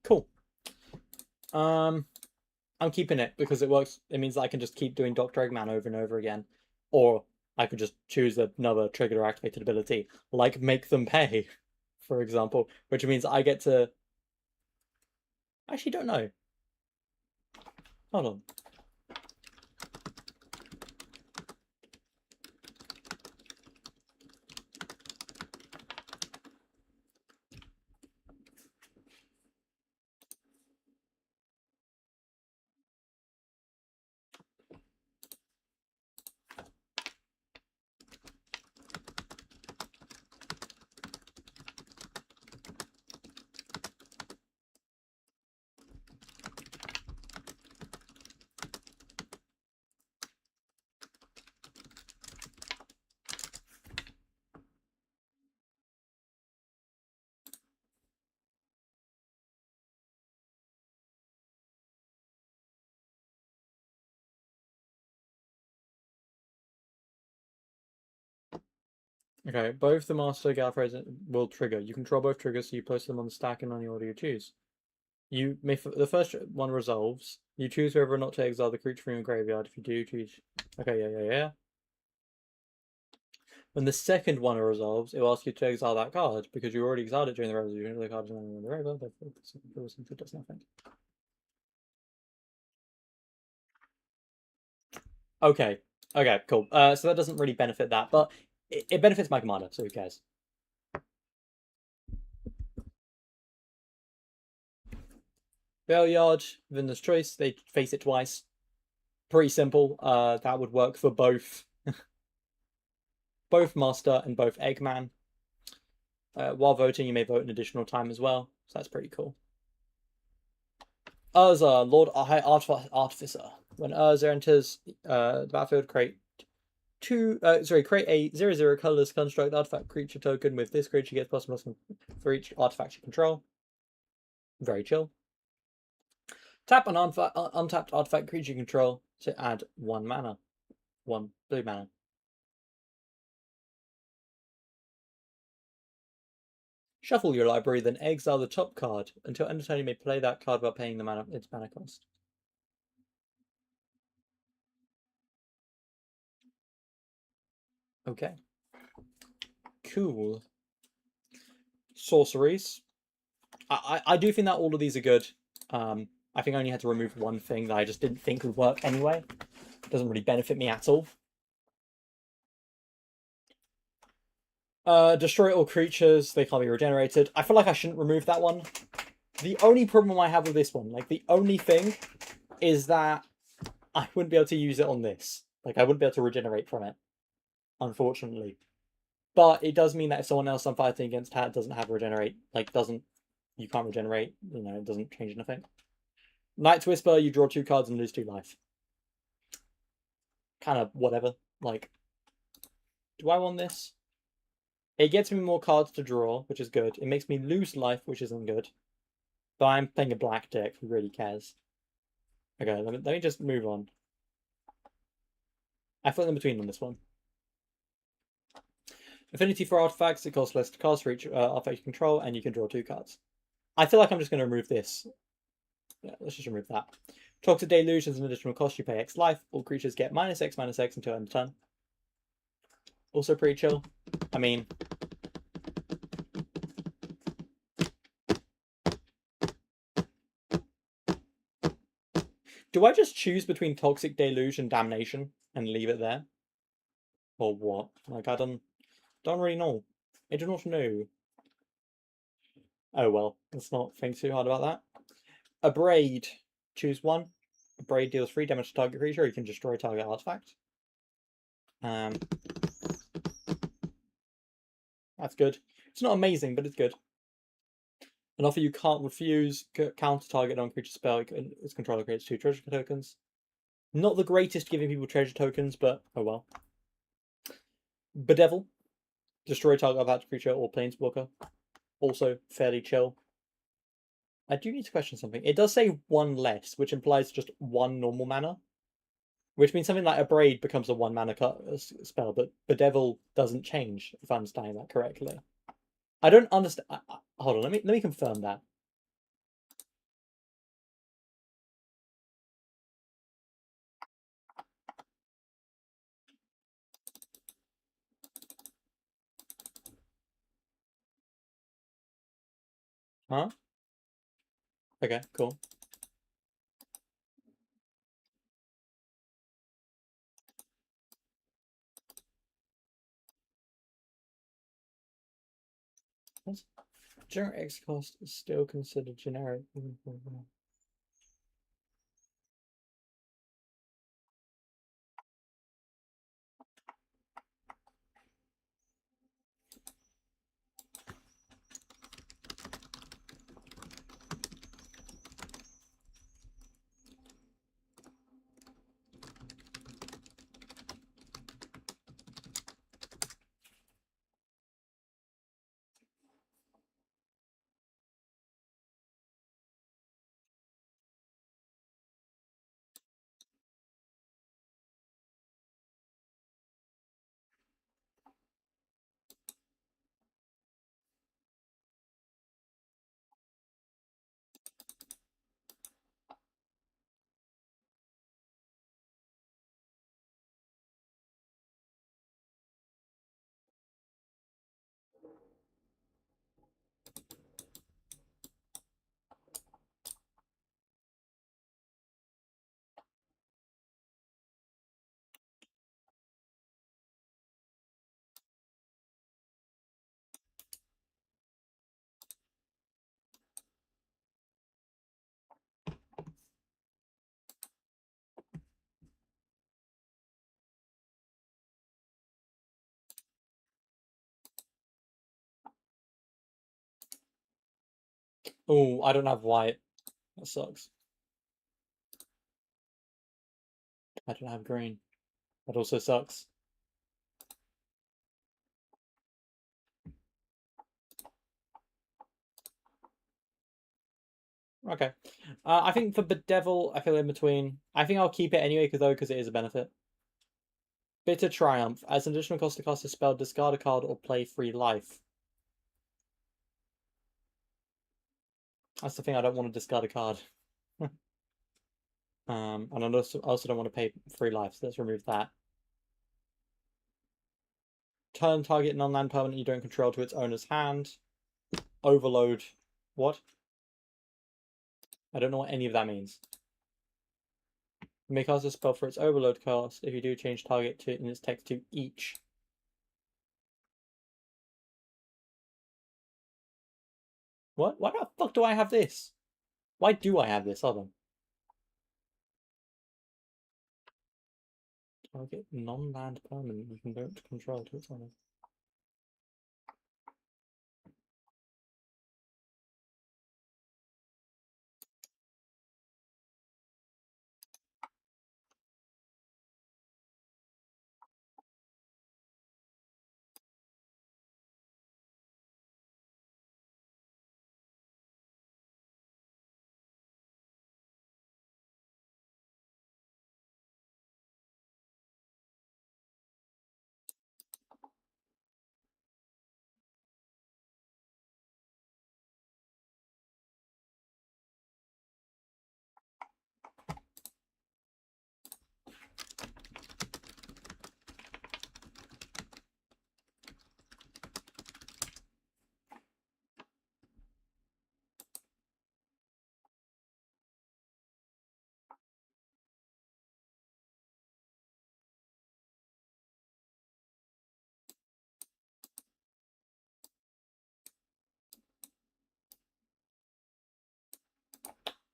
Cool. I'm keeping it because it works. It means that I can just keep doing Dr. Eggman over and over again. Or I could just choose another triggered or activated ability, like Make Them Pay, for example, which means I get to... I actually don't know. Hold on. Okay, both the Master Galfrey will trigger. You control both triggers, so you place them on the stack in any order you choose. You may the first one resolves. You choose whether or not to exile the creature from your graveyard. If you do, choose. Okay, yeah. When the second one resolves, it will ask you to exile that card because you already exiled it during the resolution. The card is no longer in the graveyard, therefore it does nothing. Okay. Okay, cool. So that doesn't really benefit that, but it benefits my commander, so who cares? Bailyard, Vinder's Choice, they face it twice. Pretty simple. That would work for both Master and both Eggman. While voting, you may vote an additional time as well, so that's pretty cool. Urza, Lord High Artificer. When Urza enters the battlefield, create create a 0/0 colorless construct artifact creature token. With this creature gets plus for each artifact you control. Very chill. Tap an untapped artifact creature you control to add 1 mana. 1 blue mana. Shuffle your library, then exile the top card. Until end of turn, you may play that card without paying its mana cost. Okay. Cool. Sorceries. I do think that all of these are good. I think I only had to remove one thing that I just didn't think would work anyway. It doesn't really benefit me at all. Destroy all creatures. They can't be regenerated. I feel like I shouldn't remove that one. The only problem I have with this one, like the only thing, is that I wouldn't be able to use it on this. Like I wouldn't be able to regenerate from it, unfortunately. But it does mean that if someone else I'm fighting against doesn't have regenerate, you can't regenerate, it doesn't change anything. Night's Whisper, you draw 2 cards and lose 2 life. Kind of whatever. Like, do I want this? It gets me more cards to draw, which is good. It makes me lose life, which isn't good. But I'm playing a black deck, who really cares? Okay, let me just move on. I flip in between on this one. Affinity for artifacts, it costs less to cast for each artifact you control, and you can draw 2 cards. I feel like I'm just going to remove this. Yeah, let's just remove that. Toxic Deluge is an additional cost. You pay X life. All creatures get -X/-X until end of turn. Also pretty chill. I mean, do I just choose between Toxic Deluge and Damnation and leave it there? Or what? Like, I don't really know. I do not know. Oh well, let's not think too hard about that. Abrade. Choose one. Abrade deals 3 damage to target creature. You can destroy target artifact. That's good. It's not amazing, but it's good. An offer you can't refuse. Counter target non-creature spell. Its controller creates 2 treasure tokens. Not the greatest giving people treasure tokens, but oh well. Bedevil. Destroy target artifact creature or planeswalker. Also fairly chill. I do need to question something. It does say 1 less, which implies just 1 normal mana. Which means something like Abrade becomes a 1 mana spell, but Bedevil doesn't change, if I'm understanding that correctly. I don't understand. Hold on, let me confirm that. Huh? Okay, cool. What? Generic X cost is still considered generic. Oh, I don't have white. That sucks. I don't have green. That also sucks. Okay. I think for Bedevil, I feel in between. I think I'll keep it anyway because it is a benefit. Bitter Triumph. As an additional cost to cast a spell, discard a card or play free life. That's the thing, I don't want to discard a card. And I also don't want to pay free life, so let's remove that. Turn target non-land permanent you don't control to its owner's hand. Overload. What? I don't know what any of that means. You may cast a spell for its overload cost. If you do, change target to in its text to each. What? Why the fuck do I have this? Why do I have this? Hold on. Target non-land permanent you can don't control to its owner.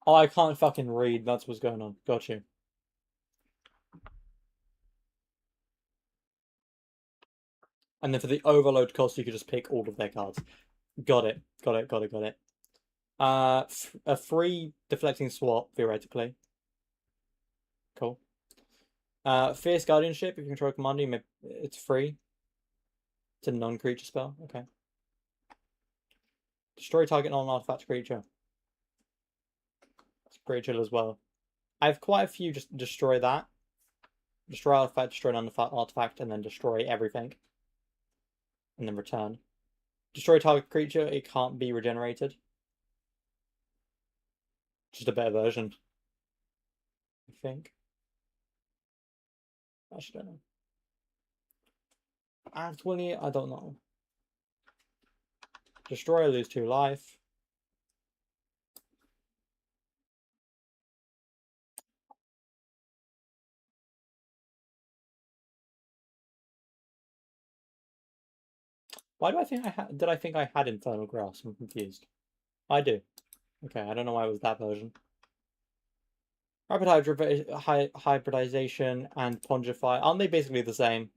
Oh, I can't fucking read. That's what's going on. Got you. And then for the overload cost, you could just pick all of their cards. Got it. Got it. Got it. Got it. A free deflecting swap, theoretically. Cool. Fierce Guardianship. If you control a commander, it's free. It's a non-creature spell. Okay. Destroy target non-artifact creature. It's pretty chill as well. I have quite a few. Just destroy that. Destroy artifact, destroy non-artifact, and then destroy everything. And then return. Destroy target creature. It can't be regenerated. Just a better version. I think. Actually, don't know. Actually, I don't know. Destroy, lose 2 life. Why do I think I had? Did I think I had Infernal Grasp? I'm confused. I do. Okay, I don't know why it was that version. Rapid hybridization and Pongify. Aren't they basically the same?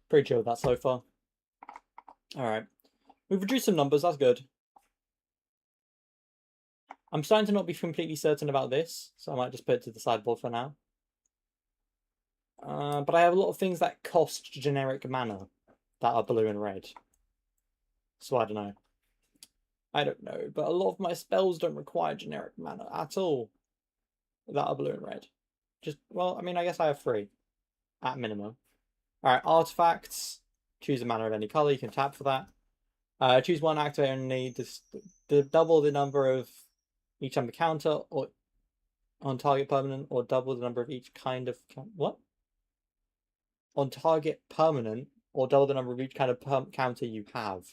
Pretty chill with that so far. Alright. We've reduced some numbers, that's good. I'm starting to not be completely certain about this, so I might just put it to the sideboard for now. But I have a lot of things that cost generic mana that are blue and red. So I don't know. I don't know, but a lot of my spells don't require generic mana at all that are blue and red. Just, well, I mean, I guess I have 3 at minimum. Alright, artifacts. Choose a mana of any color, you can tap for that. Choose one activate only to double the number of each on the counter or on target permanent, or double the number of each kind of what? On target permanent, or double the number of each kind of counter you have.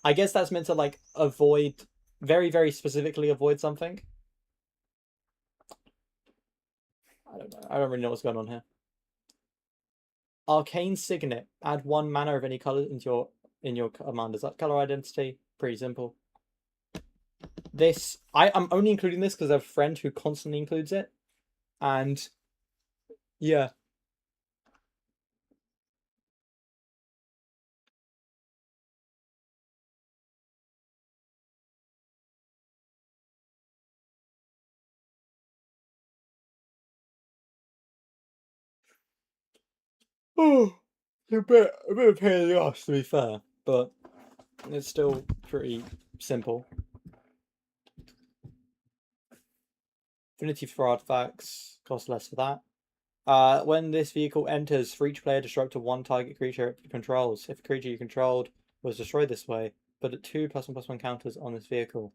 I guess that's meant to like avoid, very, very specifically avoid something. I don't know. I don't really know what's going on here. Arcane Signet. Add 1 mana of any color into your in your commander's color identity. Pretty simple. This, I'm only including this because I have a friend who constantly includes it. And yeah. Oh, a bit of a pain in the ass, to be fair, but it's still pretty simple. Affinity for artifacts, cost less for that. When this vehicle enters, for each player, destruct a one target creature it controls. If a creature you controlled was destroyed this way, put at 2+1/+1 counters on this vehicle.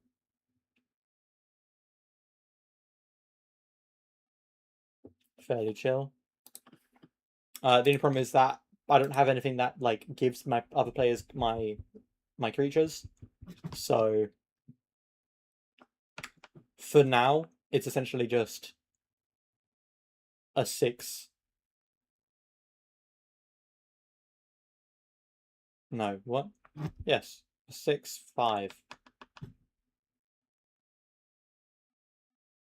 Fairly chill. The only problem is that I don't have anything that like gives my other players my creatures. So for now, it's essentially just a 6. No, what? Yes, a 6/5.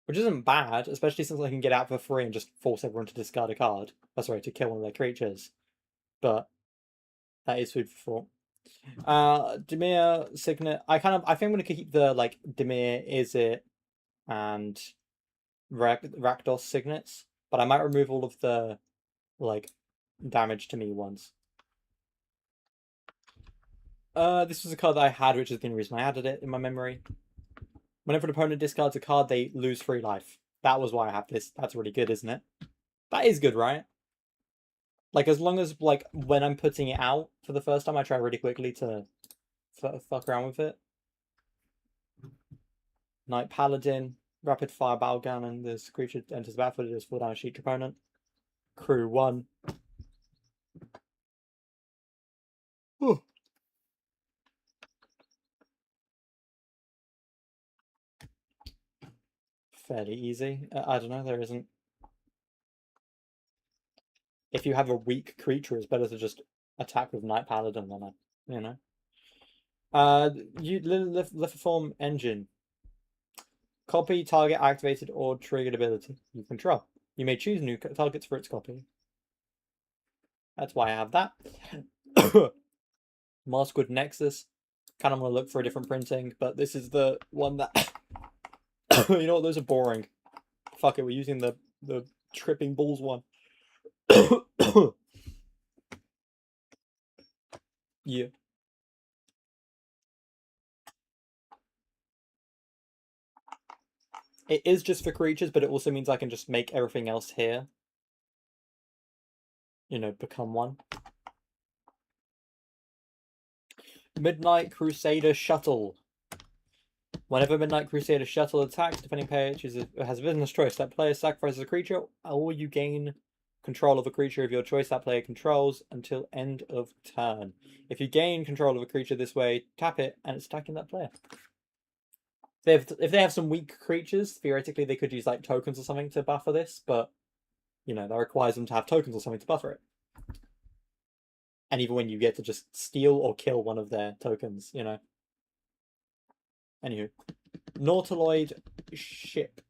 Which isn't bad, especially since I can get out for free and just force everyone to discard a card. Oh, sorry, to kill one of their creatures. But that is food for thought. Dimir, Signet. I think I'm gonna keep the like Dimir, Izzet, and Rakdos signets, but I might remove all of the like damage to me ones. This was a card that I had, which is the only reason I added it in my memory. Whenever an opponent discards a card, they lose 3 life. That was why I have this. That's really good, isn't it? That is good, right? Like, as long as, like, when I'm putting it out for the first time, I try really quickly to fuck around with it. Knight Paladin, Rapid Fire Battle Gun, and this creature enters the battlefield, it does 4 damage to each opponent. Crew 1. Ooh. Fairly easy. I don't know, there isn't. If you have a weak creature, it's better to just attack with Knight Paladin than a, you know. Lithiform Engine. Copy, target, activated, or triggered ability you control. You may choose new targets for its copy. That's why I have that. Maskwood Nexus. Kind of want to look for a different printing, but this is the one that... you know what, those are boring. Fuck it, we're using the Tripping Balls one. Yeah. It is just for creatures, but it also means I can just make everything else here, you know, become one. Midnight Crusader Shuttle. Whenever Midnight Crusader Shuttle attacks, defending player has a business choice. That player sacrifices a creature, or you gain control of a creature of your choice that player controls until end of turn. If you gain control of a creature this way, tap it, and it's attacking that player. If they have some weak creatures, theoretically they could use like tokens or something to buffer this, but you know, that requires them to have tokens or something to buffer it. And even when you get to just steal or kill one of their tokens, you know. Anywho. Nautiloid Ship.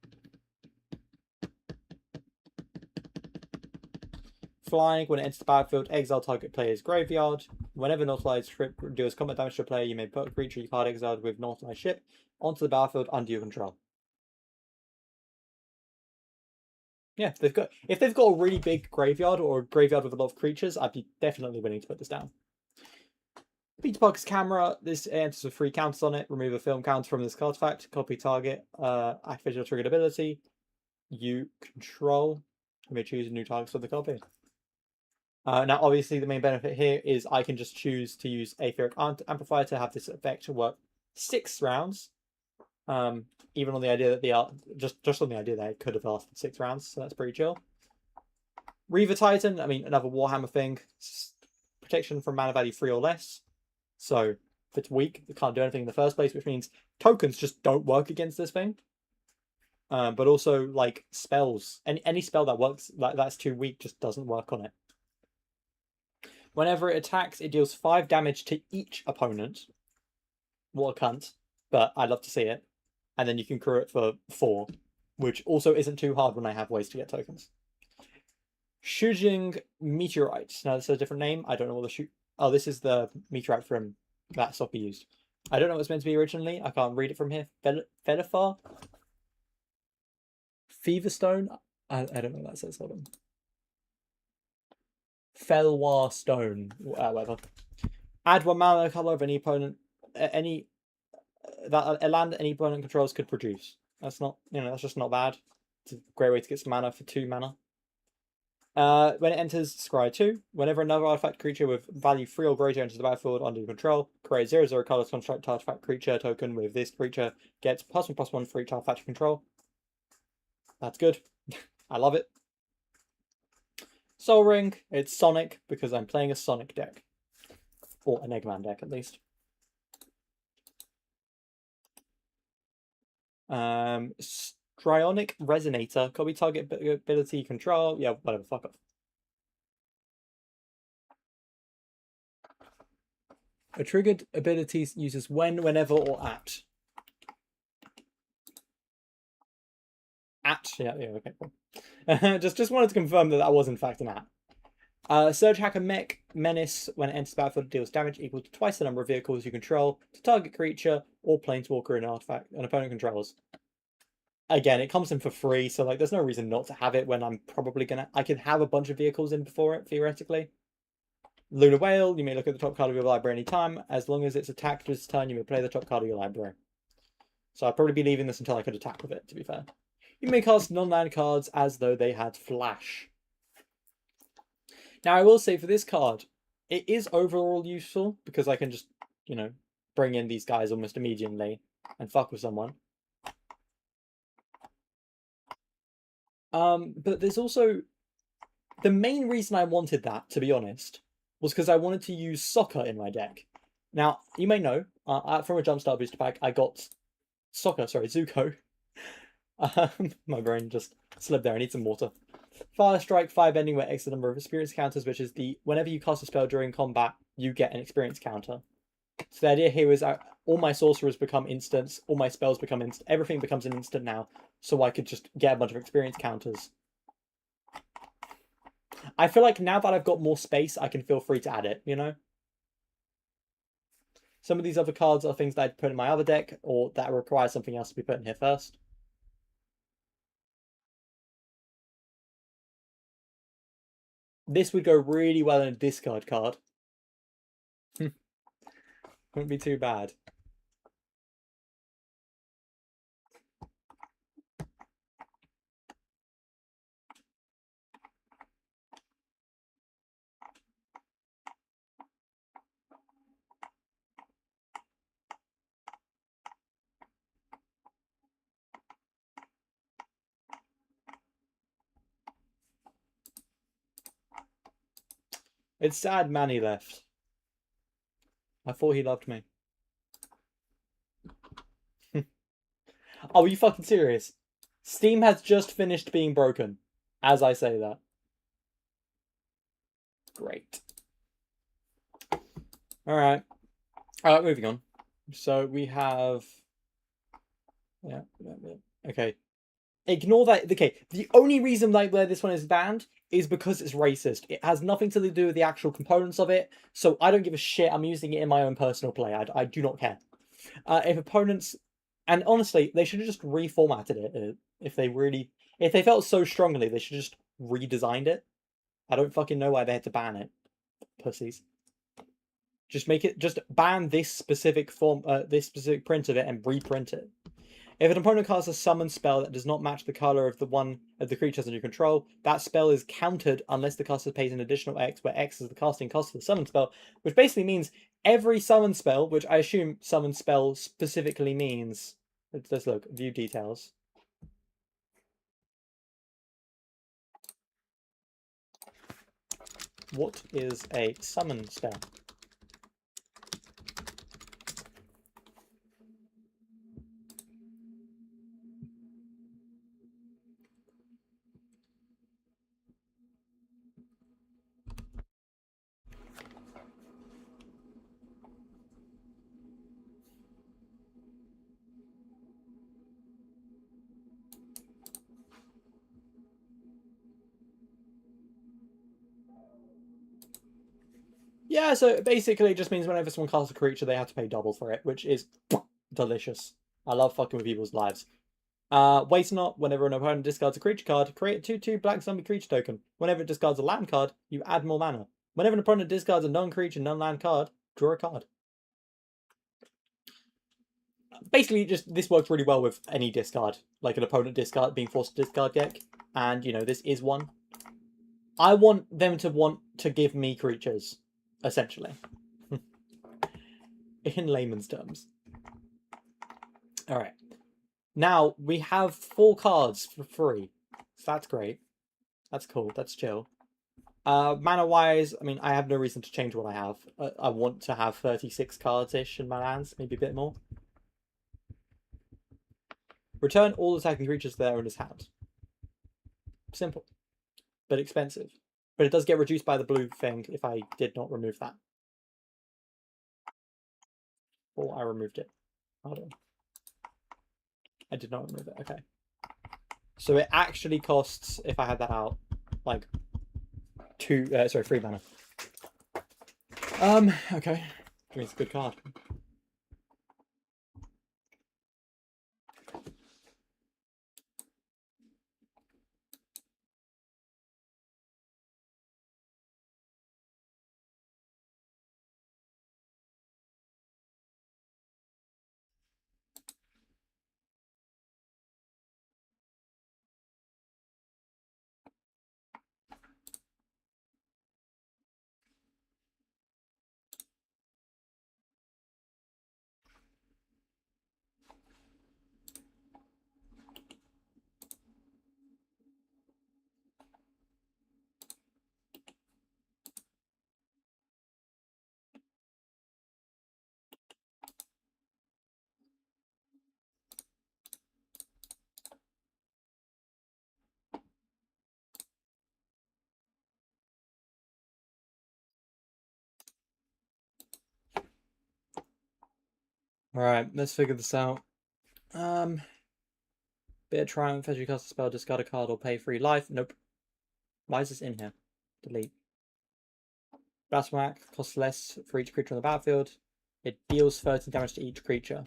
Flying, when it enters the battlefield, exile target player's graveyard. Whenever Nautiloid Ship deals combat damage to a player, you may put a creature you card exiled with Nautiloid Ship onto the battlefield under your control. Yeah, if they've got a really big graveyard or a graveyard with a lot of creatures, I'd be definitely willing to put this down. Peter Parker's camera. This enters with 3 counters on it. Remove a film counter from this artifact. Copy target. Activate your triggered ability. You control. You may choose new targets for the copy. Now, obviously, the main benefit here is I can just choose to use Aetheric Amplifier to have this effect work 6 rounds. Even on the idea that just on the idea that it could have lasted 6 rounds, so that's pretty chill. Reaver Titan, I mean, another Warhammer thing. Protection from mana value 3 or less. So if it's weak, it can't do anything in the first place, which means tokens just don't work against this thing. But also like spells, any spell that works like that's too weak just doesn't work on it. Whenever it attacks, it deals 5 damage to each opponent. What a cunt. But I'd love to see it. And then you can crew it for 4, which also isn't too hard when I have ways to get tokens. Shujing Meteorite. Now, this is a different name. I don't know what the shoot. Oh, this is the meteorite from that Soccer used. I don't know what it's meant to be originally. I can't read it from here. Felifar? Feverstone? I don't know what that says. Hold on. Felwar Stone. Whatever. Add 1 mana color of any opponent. Any that a land any opponent controls could produce. That's not, that's just not bad. It's a great way to get some mana for 2 mana. When it enters Scry 2, whenever another artifact creature with value 3 or greater enters the battlefield under your control, create 0/0 colors construct artifact creature token with this creature gets +1/+1 for each artifact you control. That's good. I love it. Soul Ring, it's Sonic because I'm playing a Sonic deck. Or an Eggman deck at least. Strionic Resonator, copy target ability control. Yeah, whatever, fuck off. A triggered ability uses when, whenever, or at. Yeah, okay, cool. just wanted to confirm that was in fact an at. Surge Hacker Mech Menace, when it enters the battlefield, deals damage equal to twice the number of vehicles you control to target creature or planeswalker an artifact an opponent controls. Again, it comes in for free, so like there's no reason not to have it when I'm probably gonna. I could have a bunch of vehicles in before it, theoretically. Lunar Whale, you may look at the top card of your library anytime. As long as it's attacked this turn, you may play the top card of your library. So I'd probably be leaving this until I could attack with it, to be fair. You may cast non-land cards as though they had flash. Now, I will say for this card, it is overall useful because I can just, bring in these guys almost immediately and fuck with someone. But there's also... The main reason I wanted that, to be honest, was because I wanted to use Soccer in my deck. Now, you may know, from a Jumpstart booster pack, I got Zuko. My brain just slipped there. I need some water. Fire Strike, 5 ending where X the number of experience counters, which is whenever you cast a spell during combat, you get an experience counter. So the idea here is all my sorcerers become instants, all my spells become instant, everything becomes an instant now, so I could just get a bunch of experience counters. I feel like now that I've got more space, I can feel free to add it, Some of these other cards are things that I'd put in my other deck, or that require something else to be put in here first. This would go really well in a discard card. Wouldn't be too bad. It's sad Manny left. I thought he loved me. Oh, are you fucking serious? Steam has just finished being broken. As I say that. Great. Alright. Moving on. So we have... Yeah. Okay. Ignore that. Okay. The only reason where this one is banned is because it's racist. It has nothing to do with the actual components of it. So I don't give a shit. I'm using it in my own personal play. I do not care. If opponents... And honestly, they should have just reformatted it. If they felt so strongly, they should have just redesigned it. I don't fucking know why they had to ban it. Pussies. Just ban this specific this specific print of it and reprint it. If an opponent casts a summon spell that does not match the color of the creatures under your control, that spell is countered unless the caster pays an additional X, where X is the casting cost of the summon spell, which basically means every summon spell, which I assume summon spell specifically means... Let's look. View details. What is a summon spell? Yeah, so basically it just means whenever someone casts a creature, they have to pay double for it, which is delicious. I love fucking with people's lives. Waste not, whenever an opponent discards a creature card, create a 2/2 black zombie creature token. Whenever it discards a land card, you add more mana. Whenever an opponent discards a non-creature, non-land card, draw a card. Basically, just this works really well with any discard, like an opponent discard being forced to discard deck, and you know this is one. I want them to want to give me creatures, essentially, in layman's terms. All right, now we have 4 cards for free, so that's great. That's cool. That's chill. Mana wise, I mean, I have no reason to change what I have. I want to have 36 cards ish in my hands, maybe a bit more. Return all attacking creatures there in his hand. Simple, but expensive. But it does get reduced by the blue thing if I did not remove that. Or I removed it. Hold on. I did not remove it. Okay. So it actually costs, if I had that out, like 3 mana. Okay. I mean, it's a good card. Alright, let's figure this out. Bit of Triumph, as you cast a spell, discard a card or pay 3 life. Nope. Why is this in here? Delete. Blast Whack costs less for each creature on the battlefield. It deals 13 damage to each creature.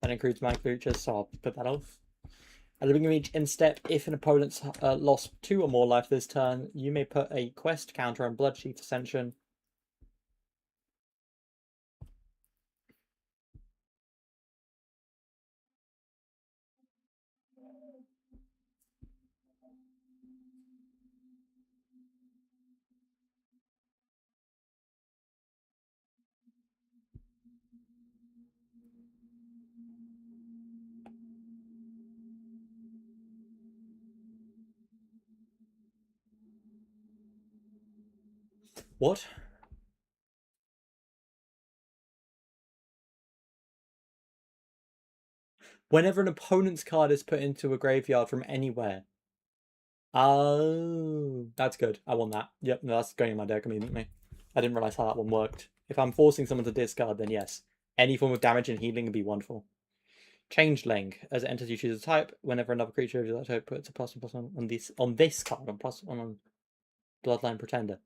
That includes my creatures, so I'll put that off. At the beginning of each end step, if an opponent's lost 2 or more life this turn, you may put a quest counter on Bloodsheath Ascension. What? Whenever an opponent's card is put into a graveyard from anywhere. Oh, that's good. I want that. Yep, no, that's going in my deck immediately. I didn't realize how that one worked. If I'm forcing someone to discard, then yes. Any form of damage and healing would be wonderful. Changeling. As it enters, you choose a type. Whenever another creature of that type puts a +1/+1 on this card, on +1 on Bloodline Pretender.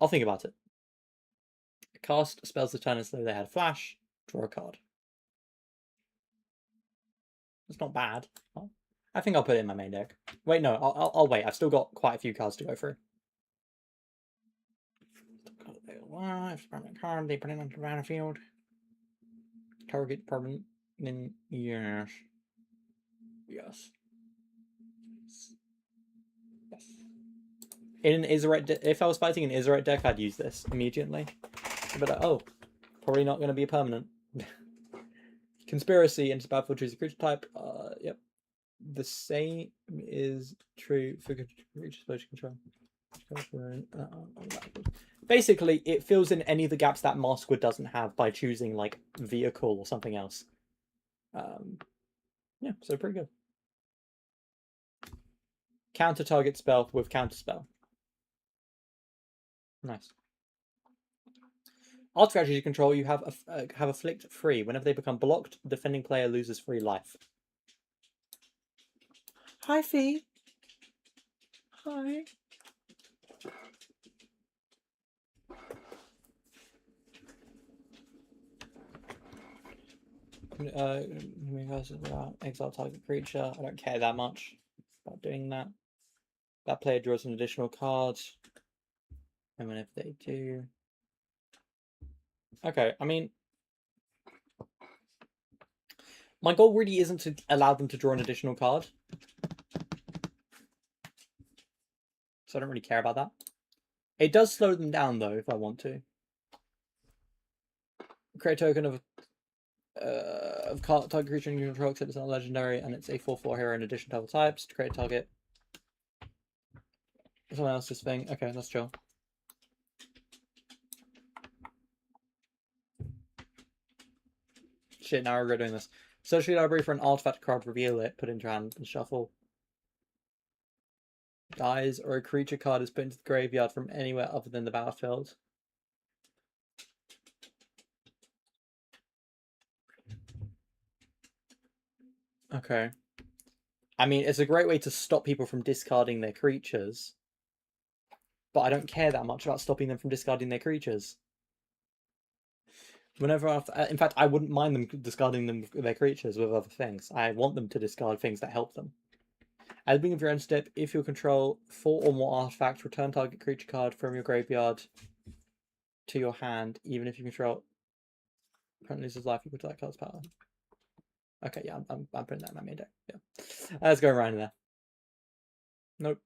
I'll think about it. Cast spells the turn as though they had flash. Draw a card. It's not bad. I think I'll put it in my main deck. Wait, no, I'll wait. I've still got quite a few cards to go through. If permanent card, they put it onto the battlefield. Target permanent. Then yes. Yes. Yes. In an Izzet, if I was fighting an Izzet deck, I'd use this immediately. But oh, probably not going to be a permanent. Conspiracy into battlefield, choose a creature type. Yep. The same is true for creature exposure control. Basically, it fills in any of the gaps that Maskwood doesn't have by choosing like vehicle or something else. Yeah, so pretty good. Counter target spell with counter spell. Nice. Art strategy control, you have afflict 3. Whenever they become blocked, the defending player loses 3 life. Hi, Fee. Hi. exile target creature. I don't care that much about doing that. That player draws an additional card. And then if they do... Okay, I mean... My goal really isn't to allow them to draw an additional card. So I don't really care about that. It does slow them down, though, if I want to. Create a token of target creature you control, except it's not legendary, and it's a 4/4 hero in addition to other types. To create a target. Someone else's thing. Okay, that's chill. Shit, now I regret doing this. Search the library for an artifact card, reveal it, put it into your hand, and shuffle. Dies, or a creature card is put into the graveyard from anywhere other than the battlefield. Okay. I mean, it's a great way to stop people from discarding their creatures. But I don't care that much about stopping them from discarding their creatures. Whenever, in fact, I wouldn't mind them discarding their creatures with other things. I want them to discard things that help them. At the beginning of your end step, if you control 4 or more artifacts, return target creature card from your graveyard to your hand, even if you control opponent loses life equal to that card's power. Okay, yeah, I'm putting that in my main deck. Yeah, let's go around in there. Nope.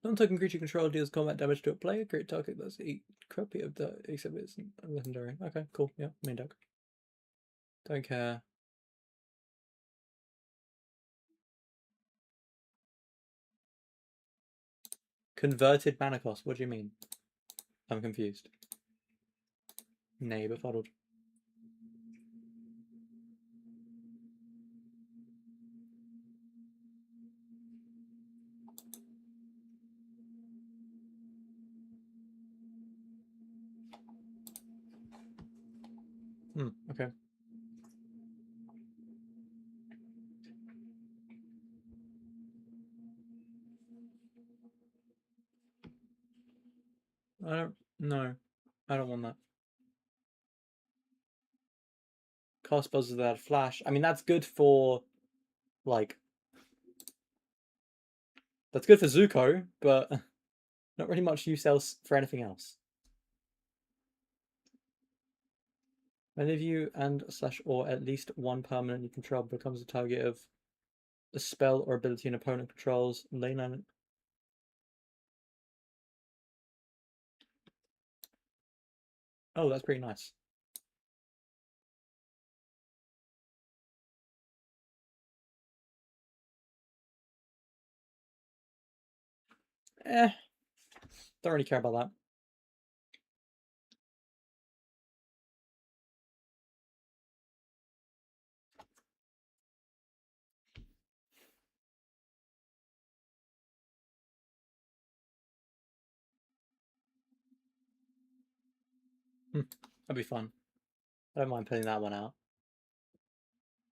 Non-token creature control deals combat damage to a player. Create target that's a copy of the except it's legendary. Okay, cool. Yeah, main deck. Don't care. Converted mana cost. What do you mean? I'm confused. Nay, befuddled. Okay. No. I don't want that. Cost buzzes that flash. I mean, that's good for, like... That's good for Zuko, but not really much use else for anything else. Many of you and / or at least one permanent you control becomes a target of a spell or ability an opponent controls. Leyland. Oh, that's pretty nice. Don't really care about that. That'd be fun. I don't mind putting that one out.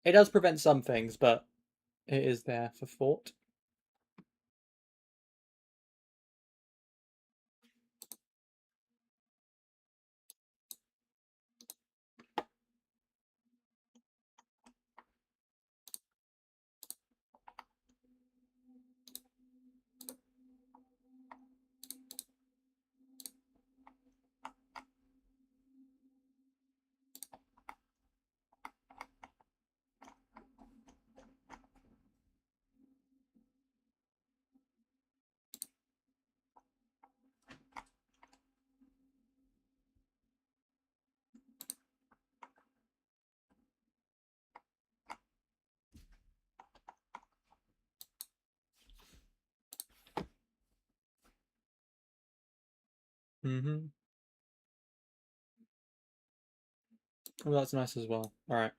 It does prevent some things, but it is there for thought. Well, that's nice as well. Alright.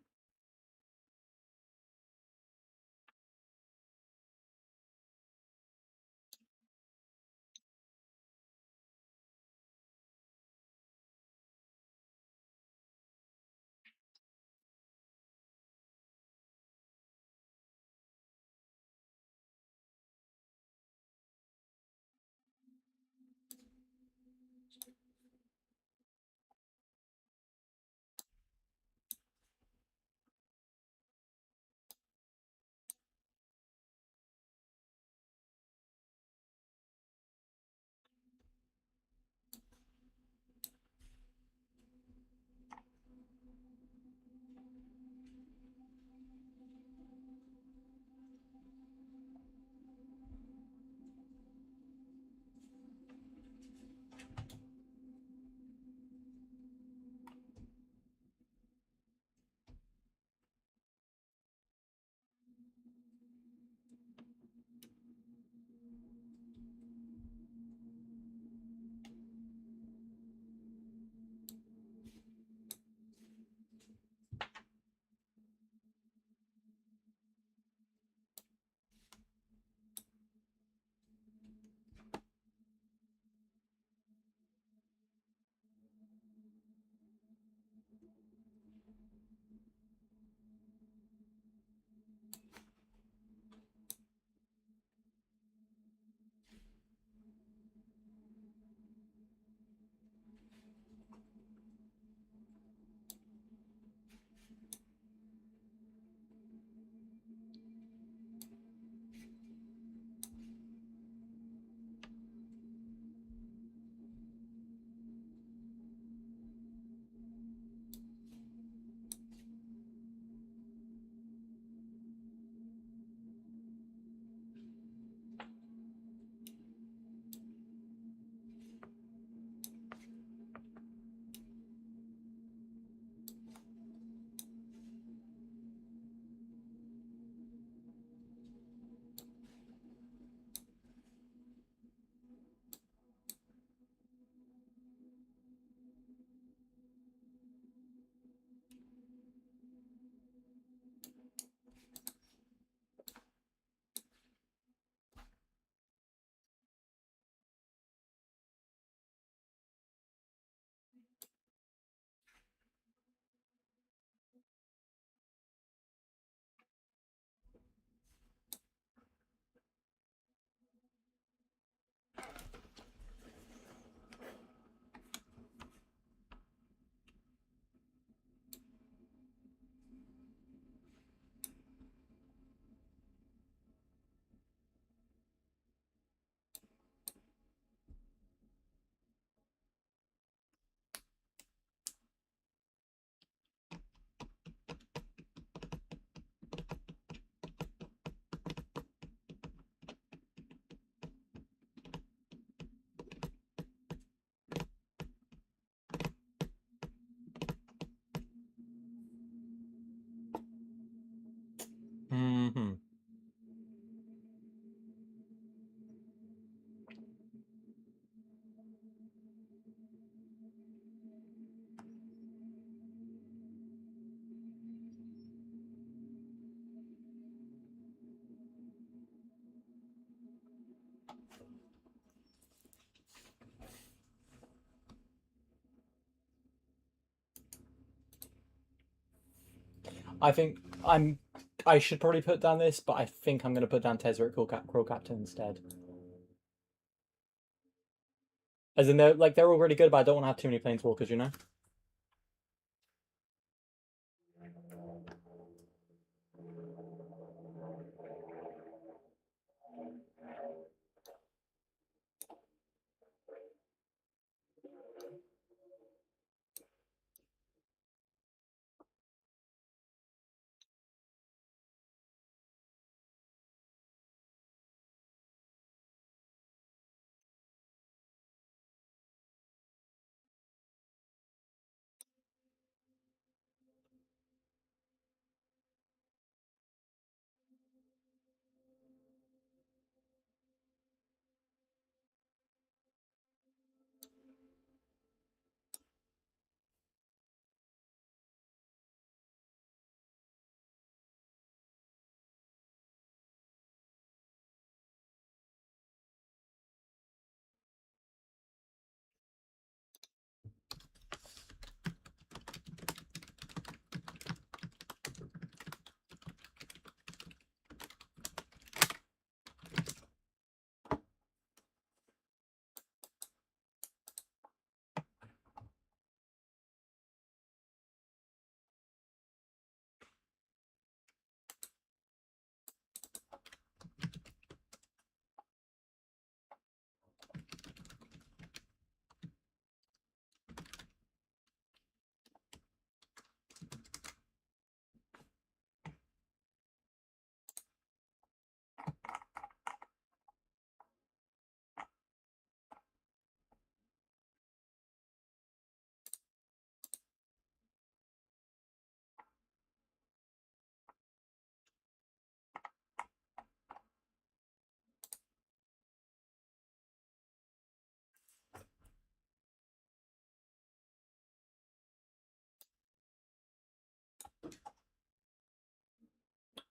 I think I should probably put down this, but I think I'm going to put down Tezzeret Quill Captain instead. As in, they're all really good, but I don't want to have too many planeswalkers, you know?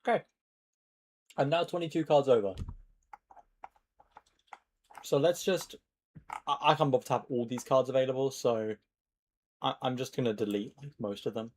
Okay. And now 22 cards over. So let's just... I can't bother to have all these cards available, so I'm just going to delete like, most of them.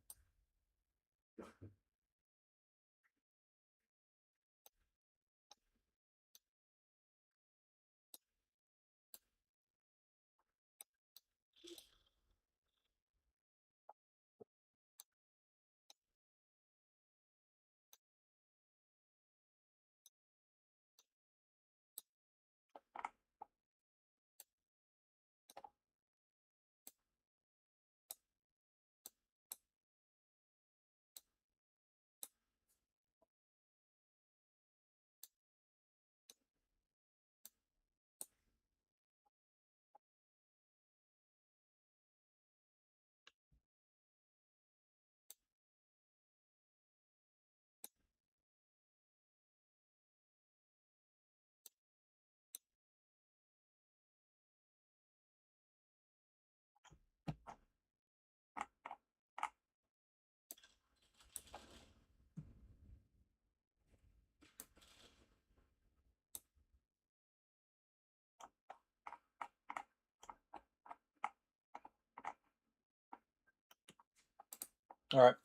All right.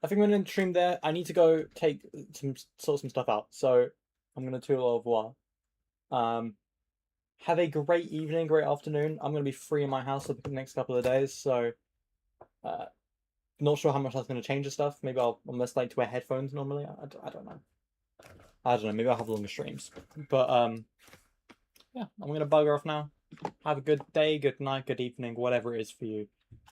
I think I'm going to stream there. I need to go sort some stuff out. So I'm going to tool au revoir. Have a great evening, great afternoon. I'm going to be free in my house for the next couple of days. So not sure how much that's going to change the stuff. Maybe I'm less likely to wear headphones normally. I don't know. I don't know. Maybe I'll have longer streams. But yeah, I'm going to bugger off now. Have a good day, good night, good evening, whatever it is for you.